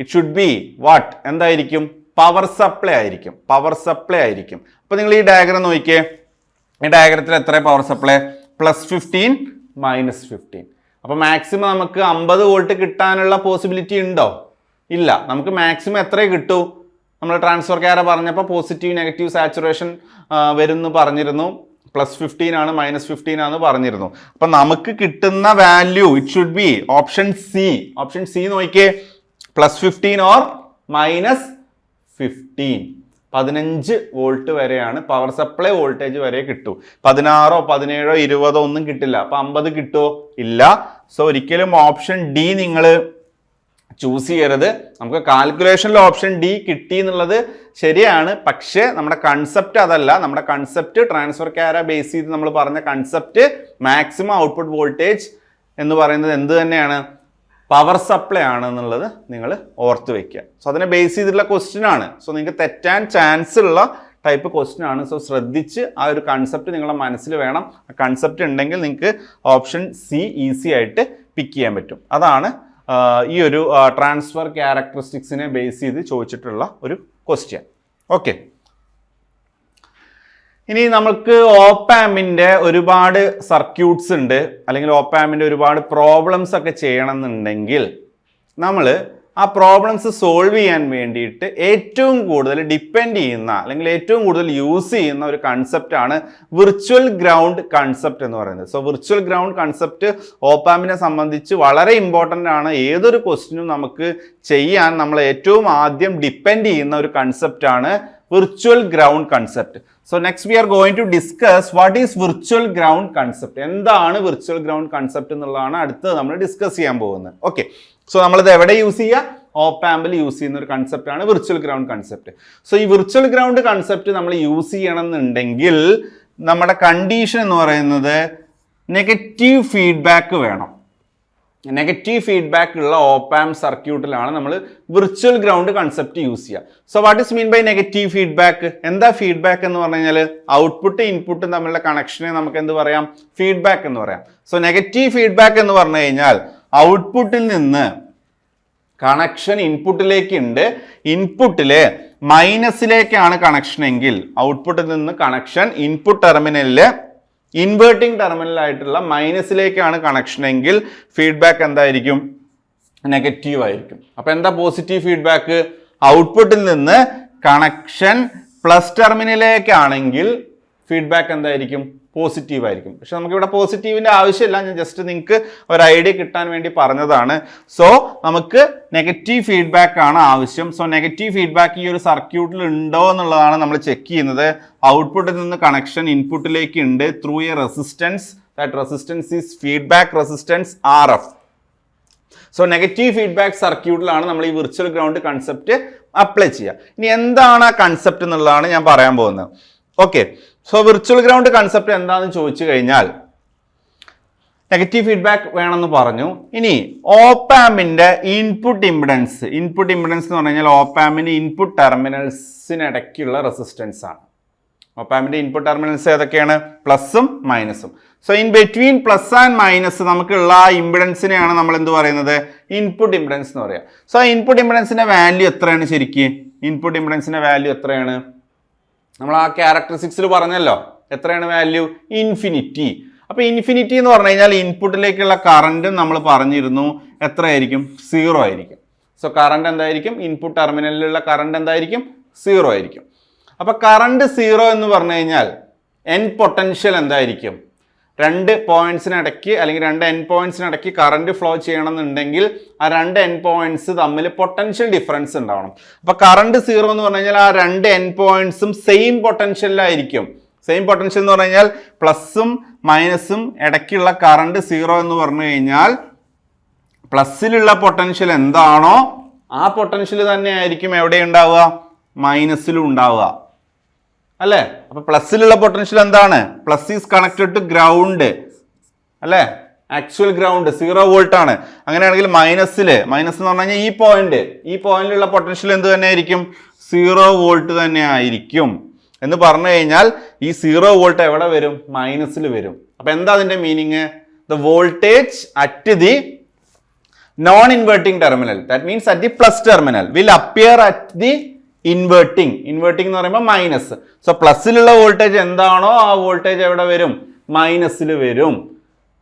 ഇറ്റ് ഷുഡ് ബി വാട്ട്? എന്തായിരിക്കും? പവർ സപ്ലൈ ആയിരിക്കും. പവർ സപ്ലൈ ആയിരിക്കും. അപ്പൊ നിങ്ങൾ ഈ ഡയഗ്രാം നോക്കിയേ. ഈ ഡയഗ്രത്തിൽ എത്ര പവർ സപ്ലൈ? +15 -15. അപ്പൊ മാക്സിമം നമുക്ക് 50 വോൾട്ട് കിട്ടാനുള്ള പോസിബിലിറ്റി ഉണ്ടോ? ഇല്ല. നമുക്ക് മാക്സിമം എത്ര കിട്ടൂ? നമ്മൾ ട്രാൻസ്ഫർ ക്യാര പറഞ്ഞപ്പോൾ പോസിറ്റീവ് നെഗറ്റീവ് സാച്ചുറേഷൻ വരുമെന്ന് പറഞ്ഞിരുന്നു. +15 ആണ് -15 ആണ് പറഞ്ഞിരുന്നു. അപ്പൊ നമുക്ക് കിട്ടുന്ന value it should B option C. Option C നോക്കിയേ, +15 ഓർ -15. 15 വോൾട്ട് വരെയാണ് പവർ സപ്ലൈ വോൾട്ടേജ് വരെ കിട്ടൂ. 16, 17, 20 ഒന്നും കിട്ടില്ല. അപ്പൊ 50 കിട്ടുമോ? ഇല്ല. സോ ഒരിക്കലും ഓപ്ഷൻ ഡി നിങ്ങൾ ചൂസ് ചെയ്യരുത്. നമുക്ക് കാൽക്കുലേഷനിൽ ഓപ്ഷൻ ഡി കിട്ടി എന്നുള്ളത് ശരിയാണ്, പക്ഷേ നമ്മുടെ കൺസെപ്റ്റ് അതല്ല. നമ്മുടെ കൺസെപ്റ്റ് ട്രാൻസ്ഫർ ക്യാര ബേസ് ചെയ്ത് നമ്മൾ പറഞ്ഞ കൺസെപ്റ്റ് മാക്സിമം ഔട്ട്പുട്ട് വോൾട്ടേജ് എന്ന് പറയുന്നത് എന്ത് തന്നെയാണ്, പവർ സപ്ലൈ ആണ് എന്നുള്ളത് നിങ്ങൾ ഓർത്ത് വെക്കുക. സോ അതിനെ ബേസ് ചെയ്തിട്ടുള്ള ക്വസ്റ്റ്യൻ ആണ്. സോ നിങ്ങൾക്ക് തെറ്റാൻ ചാൻസ് ഉള്ള ടൈപ്പ് ക്വസ്റ്റ്യൻ ആണ്. സോ ശ്രദ്ധിച്ച് ആ ഒരു കൺസെപ്റ്റ് നിങ്ങളുടെ മനസ്സിൽ വേണം. ആ കൺസെപ്റ്റ് ഉണ്ടെങ്കിൽ നിങ്ങൾക്ക് ഓപ്ഷൻ സി ഈസി ആയിട്ട് പിക്ക് ചെയ്യാൻ പറ്റും. അതാണ് ഈ ഒരു ട്രാൻസ്ഫർ ക്യാരക്ടറിസ്റ്റിക്സിനെ ബേസ് ചെയ്ത് ചോദിച്ചിട്ടുള്ള ഒരു ക്വസ്റ്റ്യൻ. ഓക്കെ, ഇനി നമുക്ക് ഓപ്പാമിൻ്റെ ഒരുപാട് സർക്യൂട്ട്സ് ഉണ്ട്, അല്ലെങ്കിൽ ഓപ്പാമിൻ്റെ ഒരുപാട് പ്രോബ്ലംസ് ഒക്കെ ചെയ്യണമെന്നുണ്ടെങ്കിൽ നമ്മൾ ആ പ്രോബ്ലംസ് സോൾവ് ചെയ്യാൻ വേണ്ടിയിട്ട് ഏറ്റവും കൂടുതൽ ഡിപ്പെൻഡ് ചെയ്യുന്ന അല്ലെങ്കിൽ ഏറ്റവും കൂടുതൽ യൂസ് ചെയ്യുന്ന ഒരു കൺസെപ്റ്റാണ് വിർച്വൽ ഗ്രൗണ്ട് കൺസെപ്റ്റ് എന്ന് പറയുന്നത്. സോ വിർച്വൽ ഗ്രൗണ്ട് കൺസെപ്റ്റ് ഓപ്പാമിനെ സംബന്ധിച്ച് വളരെ ഇമ്പോർട്ടൻ്റ് ആണ്. ഏതൊരു ക്വസ്റ്റിനും നമുക്ക് ചെയ്യാൻ നമ്മൾ ഏറ്റവും ആദ്യം ഡിപ്പെൻഡ് ചെയ്യുന്ന ഒരു കൺസെപ്റ്റാണ് virtual ground concept. So next we are going to discuss what is virtual ground concept. എന്താണ് വിർച്വൽ ഗ്രൗണ്ട് കൺസെപ്റ്റ് എന്നുള്ളതാണ് അടുത്ത് നമ്മൾ ഡിസ്കസ് ചെയ്യാൻ പോകുന്നത്. ഓക്കെ, സോ നമ്മളിത് എവിടെ യൂസ് ചെയ്യുക, ഓപ്പാമ്പിൽ യൂസ് ചെയ്യുന്ന ഒരു കൺസെപ്റ്റാണ് വിർച്വൽ ഗ്രൗണ്ട് കൺസെപ്റ്റ്. സോ ഈ വിർച്വൽ ഗ്രൗണ്ട് കൺസെപ്റ്റ് നമ്മൾ യൂസ് ചെയ്യണം എന്നുണ്ടെങ്കിൽ നമ്മുടെ കണ്ടീഷൻ എന്ന് പറയുന്നത് നെഗറ്റീവ് ഫീഡ്ബാക്ക് വേണം. നെഗറ്റീവ് ഫീഡ്ബാക്ക് ഉള്ള ഓപ്പാം സർക്യൂട്ടിലാണ് നമ്മൾ വിർച്വൽ ഗ്രൗണ്ട് കൺസെപ്റ്റ് യൂസ് ചെയ്യുക. So what is mean by negative feedback? എന്താ ഫീഡ്ബാക്ക് എന്ന് പറഞ്ഞു കഴിഞ്ഞാൽ ഔട്ട്പുട്ട് ഇൻപുട്ടും തമ്മിലുള്ള കണക്ഷനെ നമുക്ക് എന്ത് പറയാം, ഫീഡ്ബാക്ക് എന്ന് പറയാം. സോ നെഗറ്റീവ് ഫീഡ്ബാക്ക് എന്ന് പറഞ്ഞു കഴിഞ്ഞാൽ ഔട്ട്പുട്ടിൽ നിന്ന് കണക്ഷൻ ഇൻപുട്ടിലേക്ക് ഉണ്ട്, ഇൻപുട്ടില് മൈനസിലേക്കാണ് കണക്ഷൻ എങ്കിൽ ഔട്ട്പുട്ടിൽ നിന്ന് കണക്ഷൻ ഇൻപുട്ട് ടെർമിനലില് ഇൻവേർട്ടിംഗ് ടെർമിനലായിട്ടുള്ള മൈനസിലേക്കാണ് കണക്ഷൻ എങ്കിൽ ഫീഡ്ബാക്ക് എന്തായിരിക്കും, നെഗറ്റീവ് ആയിരിക്കും. അപ്പൊ എന്താ പോസിറ്റീവ് ഫീഡ്ബാക്ക്? ഔട്ട്പുട്ടിൽ നിന്ന് കണക്ഷൻ പ്ലസ് ടെർമിനലിലേക്കാണെങ്കിൽ ഫീഡ്ബാക്ക് എന്തായിരിക്കും, പോസിറ്റീവ് ആയിരിക്കും. പക്ഷെ നമുക്കിവിടെ പോസിറ്റീവിൻ്റെ ആവശ്യമില്ല, ഞാൻ ജസ്റ്റ് നിങ്ങൾക്ക് ഒരു ഐഡിയ കിട്ടാൻ വേണ്ടി പറഞ്ഞതാണ്. സോ നമുക്ക് നെഗറ്റീവ് ഫീഡ്ബാക്ക് ആണ് ആവശ്യം. സോ നെഗറ്റീവ് ഫീഡ്ബാക്ക് ഈ ഒരു സർക്യൂട്ടിൽ ഉണ്ടോ എന്നുള്ളതാണ് നമ്മൾ ചെക്ക് ചെയ്യുന്നത്. ഔട്ട്പുട്ടിൽ നിന്ന് കണക്ഷൻ ഇൻപുട്ടിലേക്ക് ഉണ്ട് through a resistance. That resistance is feedback resistance RF. So negative feedback സർക്യൂട്ടിലാണ് നമ്മൾ ഈ വിർച്വൽ ഗ്രൗണ്ട് കൺസെപ്റ്റ് അപ്ലൈ ചെയ്യുക. ഇനി എന്താണ് ആ കൺസെപ്റ്റ് എന്നുള്ളതാണ് ഞാൻ പറയാൻ പോകുന്നത്. Okay, so virtual ground concept എന്താണെന്ന് ചോദിച്ചു കഴിഞ്ഞാൽ നെഗറ്റീവ് ഫീഡ്ബാക്ക് വേണമെന്ന് പറഞ്ഞു. ഇനി ഓപ്പാമിൻ്റെ ഇൻപുട്ട് ഇമ്പിഡൻസ് എന്ന് പറഞ്ഞു കഴിഞ്ഞാൽ ഓപ്പാമിൻ്റെ ഇൻപുട്ട് ടെർമിനൽസിനിടയ്ക്കുള്ള റെസിസ്റ്റൻസ് ആണ്. ഓപ്പാമിൻ്റെ ഇൻപുട്ട് ടെർമിനൽസ് ഏതൊക്കെയാണ്, പ്ലസും മൈനസും. So in between plus and minus നമുക്കുള്ള ഇമ്പിഡൻസിനെയാണ് നമ്മൾ എന്ത് പറയുന്നത്, ഇൻപുട്ട് ഇമ്പിഡൻസ് എന്ന് പറയുക. സോ ഇൻപുട്ട് ഇമ്പിഡൻസിൻ്റെ വാല്യൂ എത്രയാണ് ശരിക്കും? ഇൻപുട്ട് ഇമ്പിഡൻസിൻ്റെ വാല്യൂ എത്രയാണ്? നമ്മൾ ആ ക്യാരക്ടറിസ്റ്റിക്സിൽ പറഞ്ഞല്ലോ, എത്രയാണ് വാല്യൂ, ഇൻഫിനിറ്റി. അപ്പോൾ ഇൻഫിനിറ്റി എന്ന് പറഞ്ഞു കഴിഞ്ഞാൽ ഇൻപുട്ടിലേക്കുള്ള കറണ്ട് നമ്മൾ പറഞ്ഞിരുന്നു എത്രയായിരിക്കും, 0 ആയിരിക്കും. സോ കറണ്ട് എന്തായിരിക്കും, ഇൻപുട്ട് ടെർമിനലിലുള്ള കറണ്ട് എന്തായിരിക്കും, 0 ആയിരിക്കും. അപ്പോൾ കറണ്ട് 0 എന്ന് പറഞ്ഞു കഴിഞ്ഞാൽ എൻ പൊട്ടൻഷ്യൽ എന്തായിരിക്കും, രണ്ട് പോയിന്റ്സിനിടയ്ക്ക് അല്ലെങ്കിൽ രണ്ട് എൻ പോയിന്റ്സിനിടയ്ക്ക് കറണ്ട് ഫ്ലോ ചെയ്യണമെന്നുണ്ടെങ്കിൽ ആ രണ്ട് എൻ പോയിന്റ്സ് തമ്മിൽ പൊട്ടൻഷ്യൽ ഡിഫറൻസ് ഉണ്ടാവണം. അപ്പോൾ കറണ്ട് 0 എന്ന് പറഞ്ഞു കഴിഞ്ഞാൽ ആ രണ്ട് എൻ പോയിന്റ്സും സെയിം പൊട്ടൻഷ്യലിലായിരിക്കും. സെയിം പൊട്ടൻഷ്യൽ എന്ന് പറഞ്ഞു കഴിഞ്ഞാൽ പ്ലസും മൈനസും ഇടയ്ക്കുള്ള കറണ്ട് 0 എന്ന് പറഞ്ഞു കഴിഞ്ഞാൽ പ്ലസ്സിലുള്ള പൊട്ടൻഷ്യൽ എന്താണോ ആ പൊട്ടൻഷ്യൽ തന്നെ ആയിരിക്കും എവിടെ ഉണ്ടാവുക, മൈനസിലും ഉണ്ടാവുക അല്ലേ. അപ്പൊ പ്ലസ്സിലുള്ള പൊട്ടൻഷ്യൽ എന്താണ്, plus is connected to ground അല്ലേ, ആക്ച്വൽ ഗ്രൗണ്ട് 0 വോൾട്ട് ആണ്. അങ്ങനെയാണെങ്കിൽ മൈനസ് എന്ന് പറഞ്ഞു കഴിഞ്ഞാൽ ഈ പോയിന്റിലുള്ള പൊട്ടൻഷ്യൽ എന്ത് തന്നെ ആയിരിക്കും, 0 വോൾട്ട് തന്നെ ആയിരിക്കും. എന്ന് പറഞ്ഞു കഴിഞ്ഞാൽ ഈ 0 വോൾട്ട് എവിടെ വരും, മൈനസിൽ വരും. അപ്പൊ എന്താ അതിന്റെ meaning, the voltage at the non inverting terminal, that means at the plus terminal will appear at the inverting എന്ന് പറയുമ്പോൾ മൈനസ്. സോ പ്ലസ്സിലുള്ള വോൾട്ടേജ് എന്താണോ ആ വോൾട്ടേജ് എവിടെ വരും, മൈനസിൽ വരും.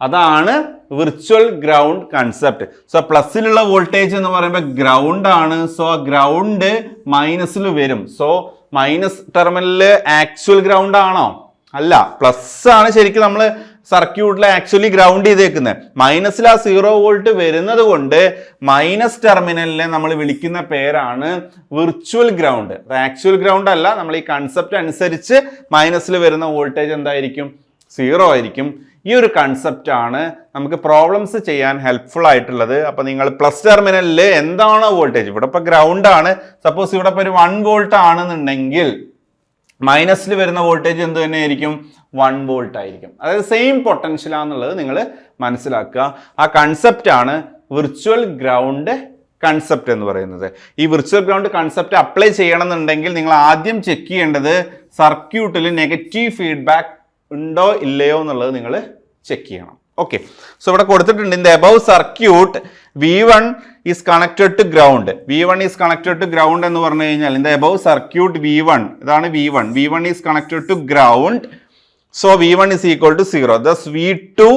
അതാണ് വിർച്വൽ ഗ്രൗണ്ട് കൺസെപ്റ്റ്. സോ പ്ലസ്സിലുള്ള വോൾട്ടേജ് എന്ന് പറയുമ്പോൾ ഗ്രൗണ്ട് ആണ്. സോ ഗ്രൗണ്ട് മൈനസിൽ വരും. സോ മൈനസ് ടെർമിനലില് ആക്ച്വൽ ഗ്രൗണ്ട് ആണോ, അല്ല, പ്ലസ് ആണ് ശരിക്കും നമ്മൾ സർക്യൂട്ടിൽ ആക്ച്വലി ഗ്രൗണ്ട് ചെയ്തേക്കുന്നത്. മൈനസിൽ ആ 0 വോൾട്ട് വരുന്നത് കൊണ്ട് മൈനസ് ടെർമിനലിനെ നമ്മൾ വിളിക്കുന്ന പേരാണ് വിർച്വൽ ഗ്രൗണ്ട്. അത് ആക്ച്വൽ ഗ്രൗണ്ട് അല്ല. നമ്മൾ ഈ കൺസെപ്റ്റ് അനുസരിച്ച് മൈനസിൽ വരുന്ന വോൾട്ടേജ് എന്തായിരിക്കും, 0 ആയിരിക്കും. ഈ ഒരു കൺസെപ്റ്റ് ആണ് നമുക്ക് പ്രോബ്ലംസ് ചെയ്യാൻ ഹെൽപ്ഫുൾ ആയിട്ടുള്ളത്. അപ്പോൾ നിങ്ങൾ പ്ലസ് ടെർമിനലിൽ എന്താണോ വോൾട്ടേജ്, ഇവിടെ ഇപ്പോൾ ഗ്രൗണ്ട് ആണ്, സപ്പോസ് ഇവിടെ ഇപ്പോൾ ഒരു 1 വോൾട്ട് ആണെന്നുണ്ടെങ്കിൽ മൈനസിൽ വരുന്ന വോൾട്ടേജ് എന്ത് തന്നെ ആയിരിക്കും? 1 വോൾട്ട് ആയിരിക്കും. അതായത് സെയിം പൊട്ടൻഷ്യലാന്നുള്ളത് നിങ്ങൾ മനസ്സിലാക്കുക. ആ കൺസെപ്റ്റ് ആണ് വിർച്വൽ ഗ്രൗണ്ട് കൺസെപ്റ്റ് എന്ന് പറയുന്നത്. ഈ വിർച്വൽ ഗ്രൗണ്ട് കൺസെപ്റ്റ് അപ്ലൈ ചെയ്യണമെന്നുണ്ടെങ്കിൽ നിങ്ങൾ ആദ്യം ചെക്ക് ചെയ്യേണ്ടത് സർക്യൂട്ടിൽ നെഗറ്റീവ് ഫീഡ്ബാക്ക് ഉണ്ടോ ഇല്ലയോ എന്നുള്ളത് നിങ്ങൾ ചെക്ക് ചെയ്യണം. ഓക്കെ, സോ ഇവിടെ കൊടുത്തിട്ടുണ്ട് in the above circuit V1 is connected to ground. V1 is connected to ground എന്ന് പറഞ്ഞു കഴിഞ്ഞാൽ in the above circuit V1, ഇതാണ് V1 is connected to ground. So V1 is equal to 0. Thus V2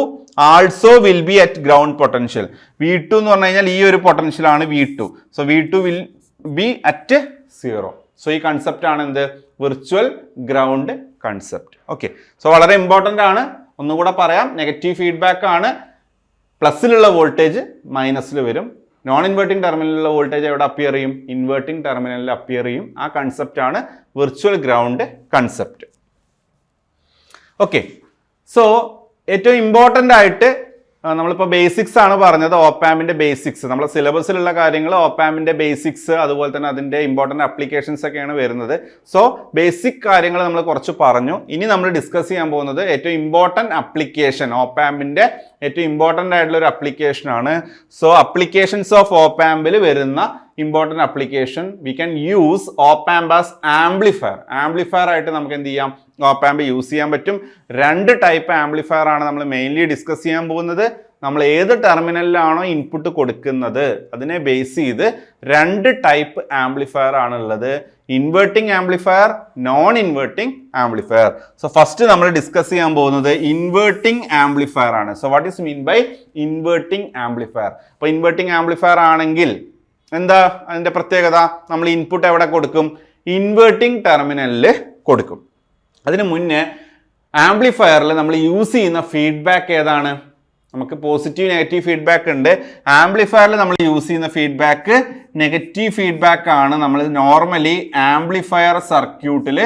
also will be at ground potential. V2 എന്ന് പറഞ്ഞു കഴിഞ്ഞാൽ ഈ ഒരു potential ആണ് V2. So V2 will be at 0. So ഈ concept ആണ് എന്ത്? Virtual ground concept. Okay, so വളരെ ഇമ്പോർട്ടൻ്റ് ആണ്. ഒന്നുകൂടെ പറയാം, നെഗറ്റീവ് ഫീഡ്ബാക്ക് ആണ്. പ്ലസ്സിലുള്ള വോൾട്ടേജ് മൈനസിൽ വരും. നോൺ ഇൻവേർട്ടിംഗ് ടെർമിനലിലുള്ള വോൾട്ടേജ് എവിടെ അപ്പിയർ ചെയ്യും? ഇൻവേർട്ടിംഗ് ടെർമിനലിൽ അപ്പിയർ ചെയ്യും. ആ കൺസെപ്റ്റ് ആണ് virtual ground concept. Okay, so ഏറ്റവും ഇമ്പോർട്ടൻ്റ് ആയിട്ട് നമ്മളിപ്പോൾ ബേസിക്സ് ആണ് പറഞ്ഞത്. ഓപ്പാമിൻ്റെ ബേസിക്സ്, നമ്മളെ സിലബസിലുള്ള കാര്യങ്ങൾ, ഓപ്പാമിൻ്റെ ബേസിക്സ്, അതുപോലെ തന്നെ അതിൻ്റെ ഇമ്പോർട്ടൻ്റ് അപ്ലിക്കേഷൻസ് ഒക്കെയാണ് വരുന്നത്. സോ ബേസിക് കാര്യങ്ങൾ നമ്മൾ കുറച്ച് പറഞ്ഞു. ഇനി നമ്മൾ ഡിസ്കസ് ചെയ്യാൻ പോകുന്നത് ഏറ്റവും ഇമ്പോർട്ടൻ്റ് അപ്ലിക്കേഷൻ, ഓപ്പാമിൻ്റെ ഏറ്റവും ഇമ്പോർട്ടൻ്റ് ആയിട്ടുള്ള ഒരു അപ്ലിക്കേഷനാണ്. സോ അപ്ലിക്കേഷൻസ് ഓഫ് ഓപ്പാമ്പിൽ വരുന്ന important application, we can use op amp as amplifier. Amplifier ആയിട്ട് നമുക്ക് എന്ത് ചെയ്യാം? ഓപ്പാമ്പ് യൂസ് ചെയ്യാൻ പറ്റും. 2 ടൈപ്പ് ആംപ്ലിഫയർ ആണ് നമ്മൾ മെയിൻലി ഡിസ്കസ് ചെയ്യാൻ പോകുന്നത്. നമ്മൾ ഏത് ടെർമിനലിലാണോ ഇൻപുട്ട് കൊടുക്കുന്നത് അതിനെ ബേസ് ചെയ്ത് 2 ടൈപ്പ് ആംപ്ലിഫയർ ആണുള്ളത്. Inverting amplifier, non inverting amplifier. So first നമ്മൾ ഡിസ്കസ് ചെയ്യാൻ പോകുന്നത് ഇൻവേർട്ടിംഗ് ആംപ്ലിഫയർ ആണ്. So what is mean by inverting amplifier? അപ്പോൾ ഇൻവേർട്ടിംഗ് ആംപ്ലിഫയർ ആണെങ്കിൽ എന്താ അതിൻ്റെ പ്രത്യേകത? നമ്മൾ ഇൻപുട്ട് എവിടെ കൊടുക്കും? ഇൻവേർട്ടിംഗ് ടെർമിനലിൽ കൊടുക്കും. അതിന് മുന്നേ ആംപ്ലിഫയറിൽ നമ്മൾ യൂസ് ചെയ്യുന്ന ഫീഡ്ബാക്ക് ഏതാണ്? നമുക്ക് പോസിറ്റീവ് നെഗറ്റീവ് ഫീഡ്ബാക്ക് ഉണ്ട്. ആംപ്ലിഫയറിൽ നമ്മൾ യൂസ് ചെയ്യുന്ന ഫീഡ്ബാക്ക് നെഗറ്റീവ് ഫീഡ്ബാക്ക് ആണ്. നമ്മൾ നോർമലി ആംപ്ലിഫയർ സർക്യൂട്ടിൽ